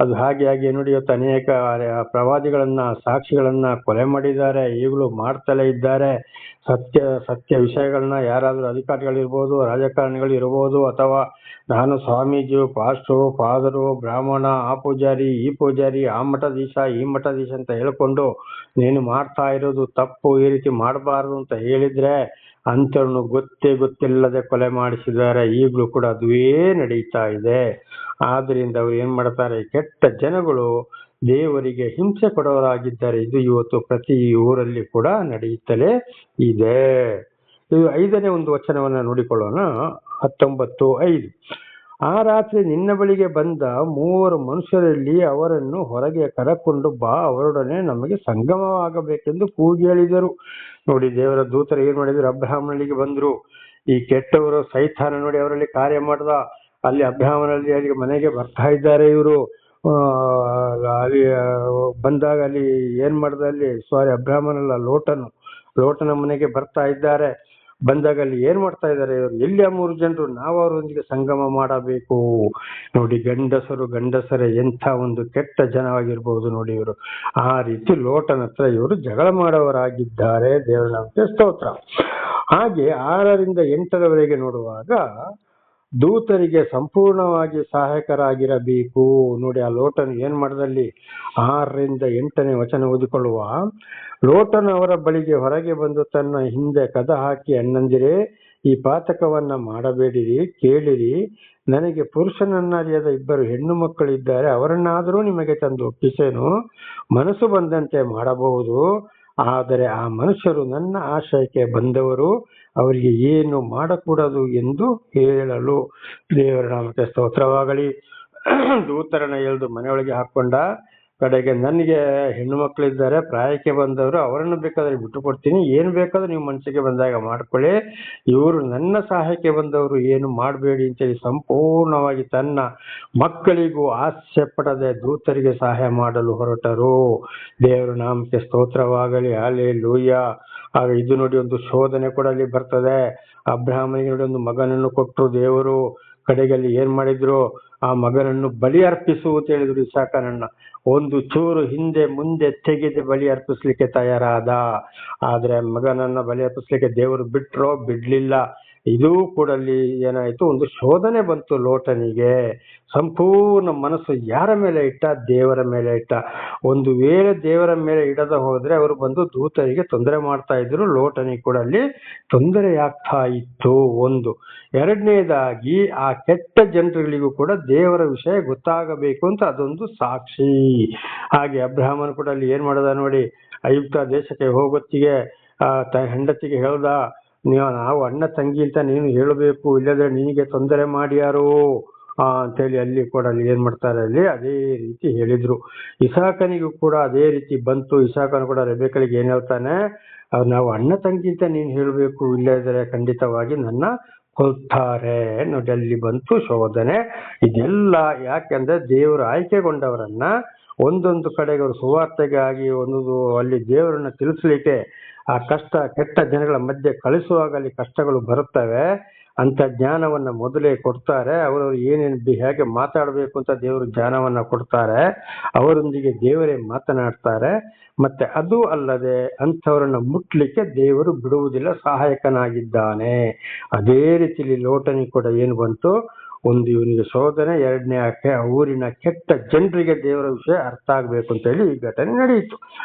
ಅದು ಹಾಗೆ ನೋಡಿ, ಇವತ್ತು ಅನೇಕ ಪ್ರವಾದಿಗಳನ್ನ, ಸಾಕ್ಷಿಗಳನ್ನ ಕೊಲೆ ಮಾಡಿದ್ದಾರೆ, ಈಗಲೂ ಮಾಡ್ತಲೇ ಇದ್ದಾರೆ. ಸತ್ಯ ವಿಷಯಗಳನ್ನ ಯಾರಾದ್ರೂ ಅಧಿಕಾರಿಗಳಿರ್ಬೋದು, ರಾಜಕಾರಣಿಗಳು ಇರ್ಬೋದು, ಅಥವಾ ನಾನು ಸ್ವಾಮೀಜಿಯು, ಪಾಸ್ಟರು, ಫಾದರು, ಬ್ರಾಹ್ಮಣ, ಆ ಪೂಜಾರಿ, ಈ ಪೂಜಾರಿ, ಆ ಮಠದೀಶ, ಈ ಮಠದೀಶ ಅಂತ ಹೇಳ್ಕೊಂಡು ನೀನು ಮಾಡ್ತಾ ಇರೋದು ತಪ್ಪು, ಈ ರೀತಿ ಮಾಡಬಾರ್ದು ಅಂತ ಹೇಳಿದ್ರೆ ಅಂಥವ್ರನ್ನು ಗೊತ್ತಿಲ್ಲದೆ ಕೊಲೆ ಮಾಡಿಸಿದ್ದಾರೆ. ಈಗಲೂ ಕೂಡ ಅದುವೇ ನಡೀತಾ ಇದೆ. ಆದ್ರಿಂದ ಅವ್ರು ಏನ್ ಮಾಡ್ತಾರೆ, ಕೆಟ್ಟ ಜನಗಳು ದೇವರಿಗೆ ಹಿಂಸೆ ಕೊಡೋರಾಗಿದ್ದಾರೆ. ಇದು ಇವತ್ತು ಪ್ರತಿ ಊರಲ್ಲಿ ಕೂಡ ನಡೆಯುತ್ತಲೇ ಇದೆ. ಇದು 5ನೇ ಒಂದು ವಚನವನ್ನ ನೋಡಿಕೊಳ್ಳೋಣ. 19:5. ಆ ರಾತ್ರಿ ನಿನ್ನ ಬಳಿಗೆ ಬಂದ 3 ಮನುಷ್ಯರಲ್ಲಿ ಅವರನ್ನು ಹೊರಗೆ ಕರಕೊಂಡು ಬಾ, ಅವರೊಡನೆ ನಮಗೆ ಸಂಗಮವಾಗಬೇಕೆಂದು ಕೂಗಿ ಹೇಳಿದರು. ನೋಡಿ, ದೇವರ ದೂತರು ಏನ್ ಮಾಡಿದ್ರು, ಅಬ್ರಹಾಮನಿಗೆ ಬಂದ್ರು. ಈ ಕೆಟ್ಟವರು ಸೈತಾನ ನೋಡಿ ಅವರಲ್ಲಿ ಕಾರ್ಯ ಮಾಡ್ದ. ಅಲ್ಲಿ ಅಬ್ರಹಾಮನಲ್ಲಿ ಮನೆಗೆ ಬರ್ತಾ ಇದ್ದಾರೆ ಇವರು. ಅಲ್ಲಿ ಬಂದಾಗ ಅಲ್ಲಿ ಏನ್ ಮಾಡ್ದ, ಅಲ್ಲಿ ಅಬ್ರಹಾಮನಲ್ಲ, ಲೋಟನ ಮನೆಗೆ ಬರ್ತಾ ಇದ್ದಾರೆ. ಬಂದಾಗ ಅಲ್ಲಿ ಏನ್ ಮಾಡ್ತಾ ಇದ್ದಾರೆ ಇವರು, ಎಲ್ಲಿ ಆ 3 ಜನರು, ನಾವು ಅವರೊಂದಿಗೆ ಸಂಗಮ ಮಾಡಬೇಕು. ನೋಡಿ, ಗಂಡಸರೇ ಎಂಥ ಒಂದು ಕೆಟ್ಟ ಜನವಾಗಿರ್ಬಹುದು ನೋಡಿ ಇವರು. ಆ ರೀತಿ ಲೋಟನ ಹತ್ರ ಇವರು ಜಗಳ ಮಾಡೋವರಾಗಿದ್ದಾರೆ. ದೇವರ ನಾಮಕ್ಕೆ ಸ್ತೋತ್ರ. ಹಾಗೆ 6-8 ನೋಡುವಾಗ, ದೂತರಿಗೆ ಸಂಪೂರ್ಣವಾಗಿ ಸಹಾಯಕರಾಗಿರಬೇಕು. ನೋಡಿ, ಆ ಲೋಟನು ಏನ್ ಮಾಡ್ದಲ್ಲಿ, 6-8 ವಚನ ಓದಿಕೊಳ್ಳುವ, ಲೋಟನು ಅವರ ಬಳಿಗೆ ಹೊರಗೆ ಬಂದು ತನ್ನ ಹಿಂದೆ ಕದ ಹಾಕಿ, ಅಣ್ಣಂದಿರೇ, ಈ ಪಾತಕವನ್ನ ಮಾಡಬೇಡಿರಿ, ಕೇಳಿರಿ. ನನಗೆ ಪುರುಷನನ್ನರಿಯದ 2 ಹೆಣ್ಣು ಮಕ್ಕಳಿದ್ದಾರೆ, ಅವರನ್ನಾದರೂ ನಿಮಗೆ ತಂದು ಒಪ್ಪಿಸೇನು. ಮನಸ್ಸು ಬಂದಂತೆ ಮಾಡಬಹುದು, ಆದರೆ ಆ ಮನುಷ್ಯರು ನನ್ನ ಆಶ್ರಯಕ್ಕೆ ಬಂದವರು, ಅವರಿಗೆ ಏನು ಮಾಡಕೂಡದು ಎಂದು ಹೇಳಲು. ದೇವರ ನಾಮಕ್ಕೆ ಸ್ತೋತ್ರವಾಗಲಿ. ದೂತರನ್ನ ಎಳೆದು ಮನೆಯೊಳಗೆ ಹಾಕೊಂಡ, ಕಡೆಗೆ ನನಗೆ ಹೆಣ್ಣು ಮಕ್ಕಳಿದ್ದಾರೆ, ಪ್ರಾಯಕ್ಕೆ ಬಂದವರು, ಅವರನ್ನು ಬೇಕಾದ್ರೆ ಬಿಟ್ಟು ಕೊಡ್ತೀನಿ, ಏನು ಬೇಕಾದ್ರೂ ನೀವು ಮನಸ್ಸಿಗೆ ಬಂದಾಗ ಮಾಡ್ಕೊಳ್ಳಿ, ಇವರು ನನ್ನ ಸಹಾಯಕ್ಕೆ ಬಂದವರು, ಏನು ಮಾಡಬೇಡಿ ಅಂತೇಳಿ ಸಂಪೂರ್ಣವಾಗಿ ತನ್ನ ಮಕ್ಕಳಿಗೂ ಆಸೆ ಪಡದೆ ದೂತರಿಗೆ ಸಹಾಯ ಮಾಡಲು ಹೊರಟರು. ದೇವರ ನಾಮಕ್ಕೆ ಸ್ತೋತ್ರವಾಗಲಿ, ಹಲ್ಲೆಲೂಯಾ. ಆಗ ಇದು ನೋಡಿ, ಒಂದು ಶೋಧನೆ ಕೂಡ ಅಲ್ಲಿ ಬರ್ತದೆ. ಅಬ್ರಹಾಮನಿಗೆ ನೋಡಿ ಒಂದು ಮಗನನ್ನು ಕೊಟ್ಟರು ದೇವರು. ಕಡೆಗಲ್ಲಿ ಏನ್ ಮಾಡಿದ್ರು, ಆ ಮಗನನ್ನು ಬಲಿ ಅರ್ಪಿಸು ಅಂತ ಹೇಳಿದ್ರು. ಇಸಾಕನನ್ನ ಒಂದು ಚೂರು ಹಿಂದೆ ಮುಂದೆ ತೆಗೆದು ಬಲಿ ಅರ್ಪಿಸ್ಲಿಕ್ಕೆ ತಯಾರಾದ. ಆದ್ರೆ ಮಗನನ್ನ ಬಲಿ ಅರ್ಪಿಸ್ಲಿಕ್ಕೆ ದೇವರು ಬಿಡ್ಲಿಲ್ಲ. ಇದು ಕೂಡ ಅಲ್ಲಿ ಏನಾಯ್ತು, ಒಂದು ಶೋಧನೆ ಬಂತು ಲೋಟನಿಗೆ. ಸಂಪೂರ್ಣ ಮನಸ್ಸು ಯಾರ ಮೇಲೆ ಇಟ್ಟ, ದೇವರ ಮೇಲೆ ಇಟ್ಟ. ಒಂದು ವೇಳೆ ದೇವರ ಮೇಲೆ ಇಡದ ಹೋದ್ರೆ ಅವರು ಬಂದು ದೂತರಿಗೆ ತೊಂದರೆ ಮಾಡ್ತಾ ಇದ್ರು. ಲೋಟನಿಗೆ ಕೂಡ ಅಲ್ಲಿ ತೊಂದರೆ ಆಗ್ತಾ ಇತ್ತು. ಒಂದು ಎರಡನೇದಾಗಿ ಆ ಕೆಟ್ಟ ಜನರುಗಳಿಗೂ ಕೂಡ ದೇವರ ವಿಷಯ ಗೊತ್ತಾಗಬೇಕು ಅಂತ ಅದೊಂದು ಸಾಕ್ಷಿ. ಹಾಗೆ ಅಬ್ರಹಾಮನ್ ಕೂಡ ಅಲ್ಲಿ ಏನ್ ಮಾಡದ ನೋಡಿ, ಐಗುಪ್ತ ದೇಶಕ್ಕೆ ಹೋಗೊತ್ತಿಗೆ ಹೆಂಡತಿಗೆ ಹೇಳ್ದ, ನಾವು ಅಣ್ಣ ತಂಗಿ ಅಂತ ನೀನು ಹೇಳಬೇಕು, ಇಲ್ಲದ್ರೆ ನಿನಗೆ ತೊಂದರೆ ಮಾಡ್ಯಾರು ಅಂತೇಳಿ ಅಲ್ಲಿ ಕೂಡ ಅಲ್ಲಿ ಏನ್ ಮಾಡ್ತಾರೆ, ಅಲ್ಲಿ ಅದೇ ರೀತಿ ಹೇಳಿದ್ರು. ಇಸಾಕನಿಗೂ ಕೂಡ ಅದೇ ರೀತಿ ಬಂತು. ಇಸಾಕನು ಕೂಡ ರೆಬೆಕ್ಕಳಿಗೆ ಏನ್ ಹೇಳ್ತಾನೆ, ನಾವು ಅಣ್ಣ ತಂಗಿ ಅಂತ ನೀನು ಹೇಳಬೇಕು, ಇಲ್ಲದ್ರೆ ಖಂಡಿತವಾಗಿ ನನ್ನ ಕೊಲ್ತಾರೆ. ನೋಡಿ, ಅಲ್ಲಿ ಬಂತು ಶೋಧನೆ. ಇದೆಲ್ಲ ಯಾಕೆಂದ್ರೆ ದೇವರು ಆಯ್ಕೆಗೊಂಡವರನ್ನ ಒಂದೊಂದು ಕಡೆಗೆ ಅವರು ಸುವಾರ್ತೆಗಾಗಿ ಒಂದೊಂದು ಅಲ್ಲಿ ದೇವರನ್ನ ತಿಳಿಸ್ಲಿಕ್ಕೆ ಆ ಕೆಟ್ಟ ಜನಗಳ ಮಧ್ಯೆ ಕಳಿಸುವಾಗ ಅಲ್ಲಿ ಕಷ್ಟಗಳು ಬರುತ್ತವೆ. ಅಂತ ಜ್ಞಾನವನ್ನ ಮೊದಲೇ ಕೊಡ್ತಾರೆ. ಅವರವರು ಏನೇನು ಹೇಗೆ ಮಾತಾಡಬೇಕು ಅಂತ ದೇವರು ಜ್ಞಾನವನ್ನ ಕೊಡ್ತಾರೆ. ಅವರೊಂದಿಗೆ ದೇವರೇ ಮಾತನಾಡ್ತಾರೆ. ಮತ್ತೆ ಅದು ಅಲ್ಲದೆ ಅಂಥವರನ್ನ ಮುಟ್ಲಿಕ್ಕೆ ದೇವರು ಬಿಡುವುದಿಲ್ಲ, ಸಹಾಯಕನಾಗಿದ್ದಾನೆ. ಅದೇ ರೀತಿಲಿ ಲೋಟನಿಗೆ ಕೂಡ ಏನು ಬಂತು, ಒಂದು ಇವನಿಗೆ ಶೋಧನೆ, ಎರಡನೇ ಊರಿನ ಕೆಟ್ಟ ಜನರಿಗೆ ದೇವರ ವಿಷಯ ಅರ್ಥ ಆಗ್ಬೇಕು ಅಂತ ಹೇಳಿ ಈ ಘಟನೆ ನಡೆಯಿತು.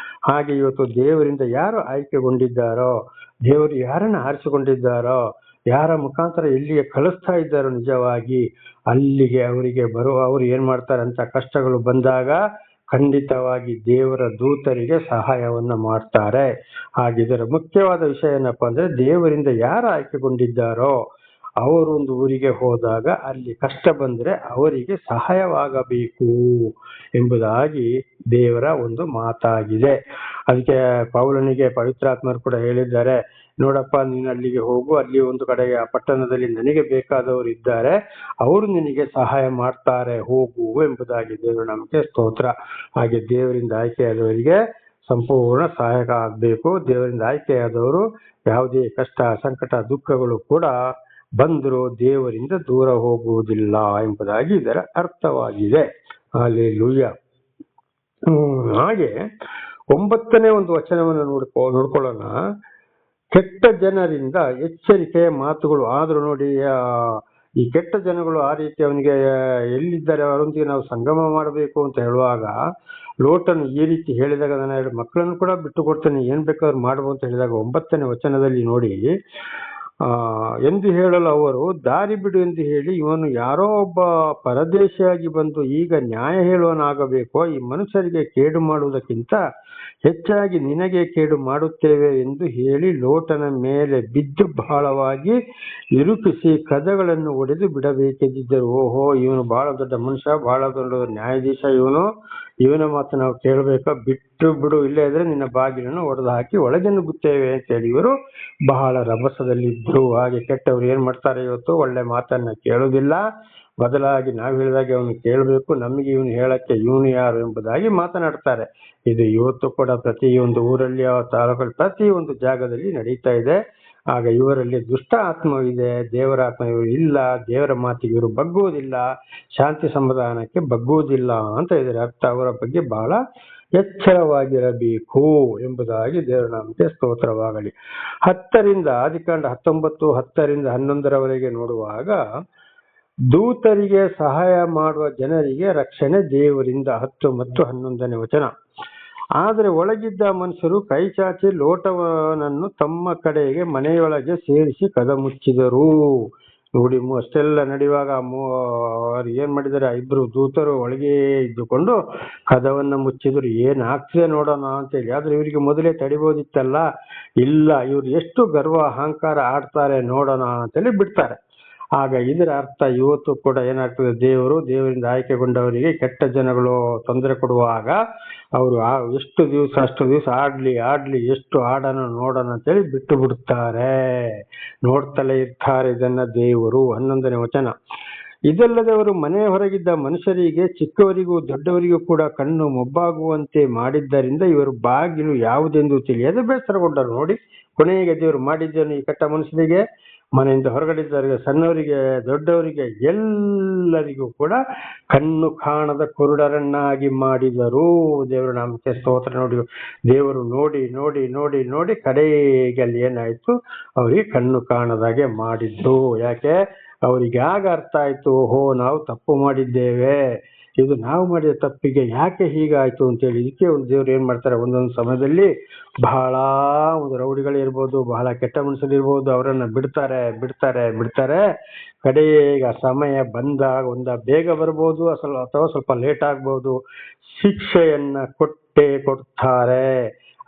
ಹಾಗೆ ಇವತ್ತು ದೇವರಿಂದ ಯಾರು ಆಯ್ಕೆಗೊಂಡಿದ್ದಾರೋ, ದೇವರು ಯಾರನ್ನ ಆರಿಸಿಕೊಂಡಿದ್ದಾರೋ, ಯಾರ ಮುಖಾಂತರ ಎಲ್ಲಿಗೆ ಕಳಿಸ್ತಾ ಇದ್ದಾರೋ ನಿಜವಾಗಿ ಅಲ್ಲಿಗೆ ಅವರಿಗೆ ಅವ್ರು ಏನ್ ಮಾಡ್ತಾರೆ ಅಂತ ಕಷ್ಟಗಳು ಬಂದಾಗ ಖಂಡಿತವಾಗಿ ದೇವರ ದೂತರಿಗೆ ಸಹಾಯವನ್ನ ಮಾಡ್ತಾರೆ. ಹಾಗೆ ಇದರ ಮುಖ್ಯವಾದ ವಿಷಯ ಏನಪ್ಪಾ ಅಂದ್ರೆ, ದೇವರಿಂದ ಯಾರು ಆಯ್ಕೆಗೊಂಡಿದ್ದಾರೋ ಅವರು ಒಂದು ಊರಿಗೆ ಹೋದಾಗ ಅಲ್ಲಿ ಕಷ್ಟ ಬಂದ್ರೆ ಅವರಿಗೆ ಸಹಾಯವಾಗಬೇಕು ಎಂಬುದಾಗಿ ದೇವರ ಒಂದು ಮಾತಾಗಿದೆ. ಅದಕ್ಕೆ ಪೌಲನಿಗೆ ಪವಿತ್ರಾತ್ಮರು ಕೂಡ ಹೇಳಿದ್ದಾರೆ, ನೋಡಪ್ಪ ನೀನು ಅಲ್ಲಿಗೆ ಹೋಗು, ಅಲ್ಲಿ ಒಂದು ಕಡೆಗೆ ಆ ಪಟ್ಟಣದಲ್ಲಿ ನನಗೆ ಬೇಕಾದವರು ಇದ್ದಾರೆ, ಅವರು ನಿನಗೆ ಸಹಾಯ ಮಾಡ್ತಾರೆ, ಹೋಗು ಎಂಬುದಾಗಿ ದೇವರು ನಮಗೆ ಸ್ತೋತ್ರ. ಹಾಗೆ ದೇವರಿಂದ ಆಯ್ಕೆಯಾದವರಿಗೆ ಸಂಪೂರ್ಣ ಸಹಾಯಕ ಆಗ್ಬೇಕು. ದೇವರಿಂದ ಆಯ್ಕೆಯಾದವರು ಯಾವುದೇ ಕಷ್ಟ, ಸಂಕಟ, ದುಃಖಗಳು ಕೂಡ ಬಂದರೂ ದೇವರಿಂದ ದೂರ ಹೋಗುವುದಿಲ್ಲ ಎಂಬುದಾಗಿ ಇದರ ಅರ್ಥವಾಗಿದೆ. ಹಲ್ಲೆಲೂಯಾ. ಹಾಗೆ 9ನೇ ಒಂದು ವಚನವನ್ನು ನೋಡ್ಕೊಳ್ಳೋಣ. ಕೆಟ್ಟ ಜನರಿಂದ ಎಚ್ಚರಿಕೆಯ ಮಾತುಗಳು. ಆದ್ರೂ ನೋಡಿ, ಈ ಕೆಟ್ಟ ಜನಗಳು ಆ ರೀತಿ ಅವನಿಗೆ ಎಲ್ಲಿದ್ದಾರೆ ಅವರೊಂದಿಗೆ ನಾವು ಸಂಗಮ ಮಾಡಬೇಕು ಅಂತ ಹೇಳುವಾಗ ಲೋಟನು ಈ ರೀತಿ ಹೇಳಿದಾಗ, ನನ್ನ 2 ಮಕ್ಕಳನ್ನು ಕೂಡ ಬಿಟ್ಟು ಕೊಡ್ತೇನೆ, ಏನ್ ಬೇಕಾದ್ರೂ ಮಾಡುವ ಅಂತ ಹೇಳಿದಾಗ 9ನೇ ವಚನದಲ್ಲಿ ನೋಡಿ, ಎಂದು ಹೇಳಲು ಅವರು ದಾರಿ ಬಿಡು ಎಂದು ಹೇಳಿ, ಇವನು ಯಾರೋ ಒಬ್ಬ ಪರದೇಶಿಯಾಗಿ ಬಂದು ಈಗ ನ್ಯಾಯ ಹೇಳುವನಾಗಬೇಕೋ, ಈ ಮನುಷ್ಯರಿಗೆ ಕೇಡು ಮಾಡುವುದಕ್ಕಿಂತ ಹೆಚ್ಚಾಗಿ ನಿನಗೆ ಕೇಡು ಮಾಡುತ್ತೇವೆ ಎಂದು ಹೇಳಿ ಲೋಟನ ಮೇಲೆ ಬಿದ್ದು ಬಹಳವಾಗಿ ಇರುಕಿಸಿ ಕದಗಳನ್ನು ಒಡೆದು ಬಿಡಬೇಕೆಂದಿದ್ದರು. ಓಹೋ, ಇವನು ಬಹಳ ದೊಡ್ಡ ಮನುಷ್ಯ, ಬಹಳ ದೊಡ್ಡ ನ್ಯಾಯಾಧೀಶ, ಇವನ ಮಾತು ನಾವು ಕೇಳಬೇಕಾ, ಬಿಟ್ಟು ಬಿಡು, ಇಲ್ಲೇ ಇದ್ರೆ ನಿನ್ನ ಬಾಗಿಲನ್ನು ಒಡೆದು ಹಾಕಿ ಒಳಗೆ ನುಗ್ಗುತ್ತೇವೆ ಅಂತೇಳಿ ಇವರು ಬಹಳ ರಭಸದಲ್ಲಿದ್ರು. ಹಾಗೆ ಕೆಟ್ಟವರು ಏನ್ ಮಾಡ್ತಾರೆ, ಇವತ್ತು ಒಳ್ಳೆ ಮಾತನ್ನ ಕೇಳುವುದಿಲ್ಲ, ಬದಲಾಗಿ ನಾವು ಹೇಳಿದಾಗೆ ಅವನು ಕೇಳಬೇಕು, ನಮಗೆ ಇವನು ಹೇಳಕ್ಕೆ ಇವನು ಯಾರು ಎಂಬುದಾಗಿ ಮಾತನಾಡ್ತಾರೆ. ಇದು ಇವತ್ತು ಕೂಡ ಪ್ರತಿಯೊಂದು ಊರಲ್ಲಿ, ತಾಲೂಕಲ್ಲಿ, ಪ್ರತಿಯೊಂದು ಜಾಗದಲ್ಲಿ ನಡೀತಾ ಇದೆ. ಆಗ ಇವರಲ್ಲಿ ದುಷ್ಟ ಆತ್ಮವಿದೆ, ದೇವರ ಆತ್ಮ ಇವರು ಇಲ್ಲ, ದೇವರ ಮಾತಿಗೆ ಇವರು ಬಗ್ಗುವುದಿಲ್ಲ, ಶಾಂತಿ ಸಮಾಧಾನಕ್ಕೆ ಬಗ್ಗುವುದಿಲ್ಲ ಅಂತ ಇದರ ಅರ್ಥ. ಅವರ ಬಗ್ಗೆ ಬಹಳ ಎಚ್ಚರವಾಗಿರಬೇಕು ಎಂಬುದಾಗಿ ದೇವರ ನಾಮಕ್ಕೆ ಸ್ತೋತ್ರವಾಗಲಿ. 10ರಿಂದ ಆದಿಕಾಂಡ 19, 10ರಿಂದ 11ರವರೆಗೆ ನೋಡುವಾಗ, ದೂತರಿಗೆ ಸಹಾಯ ಮಾಡುವ ಜನರಿಗೆ ರಕ್ಷಣೆ ದೇವರಿಂದ. 10 ಮತ್ತು 11ನೇ ವಚನ. ಆದರೆ ಒಳಗಿದ್ದ ಮನುಷ್ಯರು ಕೈ ಚಾಚಿ ಲೋಟವನನ್ನು ತಮ್ಮ ಕಡೆಗೆ ಮನೆಯೊಳಗೆ ಸೇರಿಸಿ ಕದ ಮುಚ್ಚಿದರು. ನೋಡಿ, ಅಷ್ಟೆಲ್ಲ ನಡೆಯುವಾಗ ಅವ್ರು ಏನ್ ಮಾಡಿದಾರೆ, 2 ದೂತರು ಒಳಗೆ ಇದ್ದುಕೊಂಡು ಕದವನ್ನ ಮುಚ್ಚಿದ್ರು. ಏನ್ ಆಗ್ತದೆ ನೋಡೋಣ ಅಂತೇಳಿ. ಆದ್ರೆ ಇವರಿಗೆ ಮೊದಲೇ ತಡಿಬೋದಿತ್ತಲ್ಲ, ಇಲ್ಲ, ಇವ್ರು ಎಷ್ಟು ಗರ್ವ ಅಹಂಕಾರ ಆಡ್ತಾರೆ ನೋಡೋಣ ಅಂತೇಳಿ ಬಿಡ್ತಾರೆ. ಆಗ ಇದರ ಅರ್ಥ ಇವತ್ತು ಕೂಡ ಏನಾಗ್ತದೆ, ದೇವರಿಂದ ಆಯ್ಕೆಗೊಂಡವರಿಗೆ ಕೆಟ್ಟ ಜನಗಳು ತೊಂದರೆ ಕೊಡುವಾಗ ಅವರು ಎಷ್ಟು ದಿವಸ ಅಷ್ಟು ದಿವಸ ಆಡ್ಲಿ ಎಷ್ಟು ಆಡೋಣ ನೋಡೋಣ ಅಂತೇಳಿ ಬಿಟ್ಟು ಬಿಡುತ್ತಾರೆ, ನೋಡ್ತಲೇ ಇರ್ತಾರೆ ಇದನ್ನ ದೇವರು. 11ನೇ ವಚನ. ಇದಲ್ಲದೆ ಅವರು ಮನೆಯ ಹೊರಗಿದ್ದ ಮನುಷ್ಯರಿಗೆ, ಚಿಕ್ಕವರಿಗೂ ದೊಡ್ಡವರಿಗೂ ಕೂಡ ಕಣ್ಣು ಮೊಬ್ಬಾಗುವಂತೆ ಮಾಡಿದ್ದರಿಂದ ಇವರು ಬಾಗಿಲು ಯಾವುದೆಂದು ತಿಳಿಯದೆ ಬೇಸರಗೊಂಡರು. ನೋಡಿ, ಕೊನೆಗೆ ದೇವರು ಮಾಡಿದ್ದೇನು, ಈ ಕೆಟ್ಟ ಮನುಷ್ಯರಿಗೆ, ಮನೆಯಿಂದ ಹೊರಗಡೆ ಇದ್ದವರಿಗೆ, ಸಣ್ಣವರಿಗೆ, ದೊಡ್ಡವರಿಗೆ, ಎಲ್ಲರಿಗೂ ಕೂಡ ಕಣ್ಣು ಕಾಣದ ಕುರುಡರನ್ನಾಗಿ ಮಾಡಿದರು. ದೇವರು ನಾಮಕ್ಕೆ ಸ್ತೋತ್ರ. ನೋಡಿ, ದೇವರು ನೋಡಿ ನೋಡಿ ನೋಡಿ ನೋಡಿ ಕಡೆಗೆ ಅಲ್ಲಿ ಏನಾಯ್ತು, ಅವರಿಗೆ ಕಣ್ಣು ಕಾಣದಾಗೆ ಮಾಡಿದ್ದು. ಯಾಕೆ, ಅವರಿಗೆ ಆಗ ಅರ್ಥ ಆಯ್ತು, ಓಹೋ ನಾವು ತಪ್ಪು ಮಾಡಿದ್ದೇವೆ, ಇದು ನಾವು ಮಾಡಿದ ತಪ್ಪಿಗೆ ಯಾಕೆ ಹೀಗಾಯ್ತು ಅಂತೇಳಿ. ಇದಕ್ಕೆ ಒಂದು ದೇವ್ರು ಏನ್ ಮಾಡ್ತಾರೆ, ಒಂದೊಂದು ಸಮಯದಲ್ಲಿ ಬಹಳ ಒಂದು ರೌಡಿಗಳಿರ್ಬೋದು, ಬಹಳ ಕೆಟ್ಟ ಮನುಷ್ಯರಿರ್ಬೋದು, ಅವರನ್ನ ಬಿಡ್ತಾರೆ. ಕಡೆಗೆ ಸಮಯ ಬಂದಾಗ ಒಂದ ಬೇಗ ಬರ್ಬೋದು ಅಥವಾ ಸ್ವಲ್ಪ ಲೇಟ್ ಆಗ್ಬೋದು, ಶಿಕ್ಷೆಯನ್ನ ಕೊಡ್ತಾರೆ.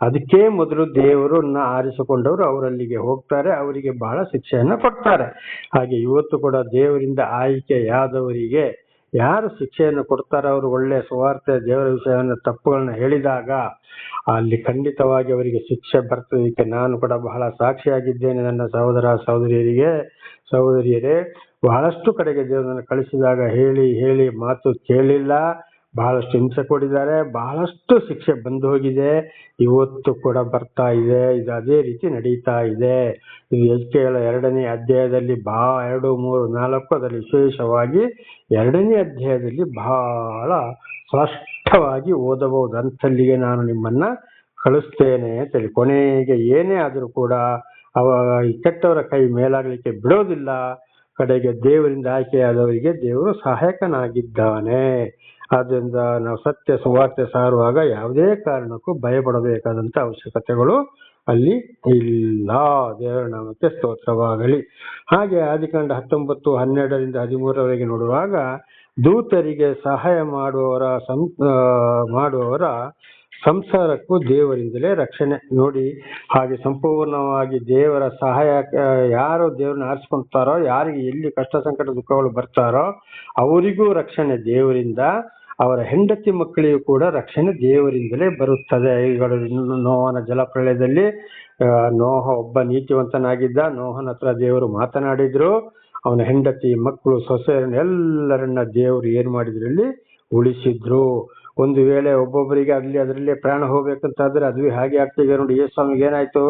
ಅದಕ್ಕೆ ಮೊದಲು ದೇವರನ್ನ ಆರಿಸಿಕೊಂಡವರು ಅವರಲ್ಲಿಗೆ ಹೋಗ್ತಾರೆ, ಅವರಿಗೆ ಬಹಳ ಶಿಕ್ಷೆಯನ್ನ ಕೊಡ್ತಾರೆ. ಹಾಗೆ ಇವತ್ತು ಕೂಡ ದೇವರಿಂದ ಆಯ್ಕೆಯಾದವರಿಗೆ ಯಾರು ಶಿಕ್ಷೆಯನ್ನು ಕೊಡ್ತಾರೆ, ಅವರು ಒಳ್ಳೆ ಸುವಾರ್ತೆ ದೇವರ ವಿಷಯವನ್ನು ತಪ್ಪುಗಳನ್ನ ಹೇಳಿದಾಗ ಅಲ್ಲಿ ಖಂಡಿತವಾಗಿ ಅವರಿಗೆ ಶಿಕ್ಷೆ ಬರ್ತದಕ್ಕೆ ನಾನು ಕೂಡ ಬಹಳ ಸಾಕ್ಷಿಯಾಗಿದ್ದೇನೆ. ನನ್ನ ಸಹೋದರಿಯರೇ, ಬಹಳಷ್ಟು ಕಡೆಗೆ ದೇವರನ್ನು ಕಳಿಸಿದಾಗ ಹೇಳಿ ಮಾತು ಕೇಳಿಲ್ಲ, ಬಹಳಷ್ಟು ಹಿಂಸೆ ಕೊಟ್ಟಿದ್ದಾರೆ, ಬಹಳಷ್ಟು ಶಿಕ್ಷೆ ಬಂದು ಹೋಗಿದೆ, ಇವತ್ತು ಕೂಡ ಬರ್ತಾ ಇದೆ. ಇದು ಅದೇ ರೀತಿ ನಡೀತಾ ಇದೆ. ಇದು ಎಜ್ಕೇಲ 2ನೇ ಅಧ್ಯಾಯದಲ್ಲಿ 2, 3, 4 ಅದರಲ್ಲಿ ವಿಶೇಷವಾಗಿ 2ನೇ ಅಧ್ಯಾಯದಲ್ಲಿ ಬಹಳ ಸ್ಪಷ್ಟವಾಗಿ ಓದಬಹುದು. ಅಂತಲ್ಲಿಗೆ ನಾನು ನಿಮ್ಮನ್ನ ಕಳಿಸ್ತೇನೆ ಅಂತೇಳಿ, ಕೊನೆಗೆ ಏನೇ ಆದರೂ ಕೂಡ ಈ ಕೆಟ್ಟವರ ಕೈ ಮೇಲಾಗಲಿಕ್ಕೆ ಬಿಡೋದಿಲ್ಲ. ಕಡೆಗೆ ದೇವರಿಂದ ಆಯ್ಕೆಯಾದವರಿಗೆ ದೇವರು ಸಹಾಯಕನಾಗಿದ್ದಾನೆ. ಆದ್ದರಿಂದ ನಾವು ಸತ್ಯ ಸುವಾರ್ತೆ ಸಾರುವಾಗ ಯಾವುದೇ ಕಾರಣಕ್ಕೂ ಭಯಪಡಬೇಕಾದಂತ ಅವಶ್ಯಕತೆಗಳು ಅಲ್ಲಿ ಇಲ್ಲ. ದೇವರ ನಾಮಕ್ಕೆ ಸ್ತೋತ್ರವಾಗಲಿ. ಹಾಗೆ ಆದಿಕಾಂಡ 19, 12ರಿಂದ 13ರವರೆಗೆ ನೋಡುವಾಗ ದೂತರಿಗೆ ಸಹಾಯ ಮಾಡುವವರ ಸಂಸಾರಕ್ಕೂ ದೇವರಿಂದಲೇ ರಕ್ಷಣೆ. ನೋಡಿ, ಹಾಗೆ ಸಂಪೂರ್ಣವಾಗಿ ದೇವರ ಸಹಾಯ, ಯಾರು ದೇವ್ರನ್ನ ಆರಿಸ್ಕೊಳ್ತಾರೋ, ಯಾರಿಗೆ ಎಲ್ಲಿ ಕಷ್ಟ ಸಂಕಟ ದುಃಖಗಳು ಬರ್ತಾರೋ ಅವರಿಗೂ ರಕ್ಷಣೆ ದೇವರಿಂದ, ಅವರ ಹೆಂಡತಿ ಮಕ್ಕಳಿಗೂ ಕೂಡ ರಕ್ಷಣೆ ದೇವರಿಂದಲೇ ಬರುತ್ತದೆ. ಈಗ ನೋಹನ ಜಲಪ್ರಳಯದಲ್ಲಿ ನೋಹ ಒಬ್ಬ ನೀತಿವಂತನಾಗಿದ್ದ. ನೋಹನ ಹತ್ರ ದೇವರು ಮಾತನಾಡಿದ್ರು. ಅವನ ಹೆಂಡತಿ ಮಕ್ಕಳು ಸೊಸೆಯರನ್ನ ಎಲ್ಲರನ್ನ ದೇವರು ಏನ್ ಮಾಡಿದ್ರು, ಇಲ್ಲಿ ಉಳಿಸಿದ್ರು. ಒಂದು ವೇಳೆ ಒಬ್ಬೊಬ್ಬರಿಗೆ ಅದರಲ್ಲೇ ಪ್ರಾಣ ಹೋಗ್ಬೇಕಂತಾದ್ರೆ ಅದು ಹಾಗೆ ಆಗ್ತಿದೆ. ನೋಡಿ, ಯೇಸುಸ್ವಾಮಿಗೆ ಏನಾಯ್ತು,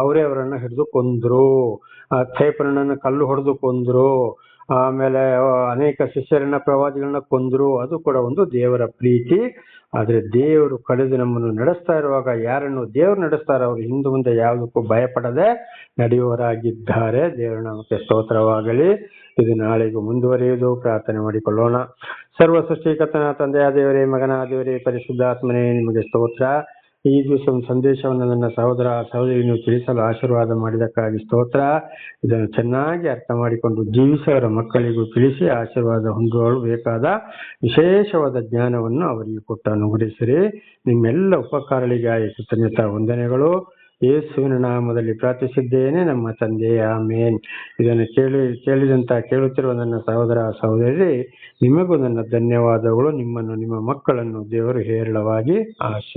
ಅವರೇ ಅವರನ್ನ ಹಿಡಿದು ಕೊಂದ್ರು, ಥೇಪನನ್ನ ಕಲ್ಲು ಹೊಡೆದು ಕೊಂದ್ರು, ಆಮೇಲೆ ಅನೇಕ ಶಿಷ್ಯರನ್ನ ಪ್ರವಾದಿಗಳನ್ನ ಕೊಂದ್ರು. ಅದು ಕೂಡ ಒಂದು ದೇವರ ಪ್ರೀತಿ. ಆದ್ರೆ ದೇವರು ಕಳೆದು ನಮ್ಮನ್ನು ನಡೆಸ್ತಾ ಇರುವಾಗ ಯಾರನ್ನು ದೇವರು ನಡೆಸ್ತಾರೋ ಅವರು ಹಿಂದೆ ಮುಂದೆ ಯಾವುದಕ್ಕೂ ಭಯಪಡದೆ ನಡೆಯುವವರಾಗಿದ್ದಾರೆ. ದೇವರ ನಾಮಕ್ಕೆ ಸ್ತೋತ್ರವಾಗಲಿ. ಇದು ನಾಳೆಗೂ ಮುಂದುವರಿಯುವುದು. ಪ್ರಾರ್ಥನೆ ಮಾಡಿಕೊಳ್ಳೋಣ. ಸರ್ವ ಸೃಷ್ಟಿಕರ್ತನ ತಂದೆಯ ದೇವರೇ, ಮಗನ ದೇವರೇ, ಪರಿಶುದ್ಧಾತ್ಮನೇ, ನಿಮಗೆ ಸ್ತೋತ್ರ. ಈ ದಿವಸ ಒಂದು ಸಂದೇಶವನ್ನು ನನ್ನ ಸಹೋದರಿ ನೀವು ತಿಳಿಸಲು ಆಶೀರ್ವಾದ ಮಾಡಿದಕ್ಕಾಗಿ ಸ್ತೋತ್ರ. ಇದನ್ನು ಚೆನ್ನಾಗಿ ಅರ್ಥ ಮಾಡಿಕೊಂಡು ಜೀವಿಸುವವರ ಮಕ್ಕಳಿಗೂ ತಿಳಿಸಿ ಆಶೀರ್ವಾದ ಹೊಂದುವಳು ಬೇಕಾದ ವಿಶೇಷವಾದ ಜ್ಞಾನವನ್ನು ಅವರಿಗೆ ಕೊಟ್ಟು ಅನುಗ್ರಹಿಸಿರಿ. ನಿಮ್ಮೆಲ್ಲ ಉಪಕಾರಗಳಿಗಾಗಿ ಕೃತಜ್ಞತಾ ವಂದನೆಗಳು. ಯೇಸುವಿನ ನಾಮದಲ್ಲಿ ಪ್ರಾರ್ಥಿಸಿದ್ದೇನೆ, ನಮ್ಮ ತಂದೆ, ಆಮೇನ್. ಇದನ್ನು ಕೇಳುತ್ತಿರುವ ನನ್ನ ಸಹೋದರಿ, ನಿಮಗೂ ನನ್ನ ಧನ್ಯವಾದಗಳು. ನಿಮ್ಮನ್ನು, ನಿಮ್ಮ ಮಕ್ಕಳನ್ನು ದೇವರು ಹೇರಳವಾಗಿ ಆಶೀರ್ವದಿಸಲಿ.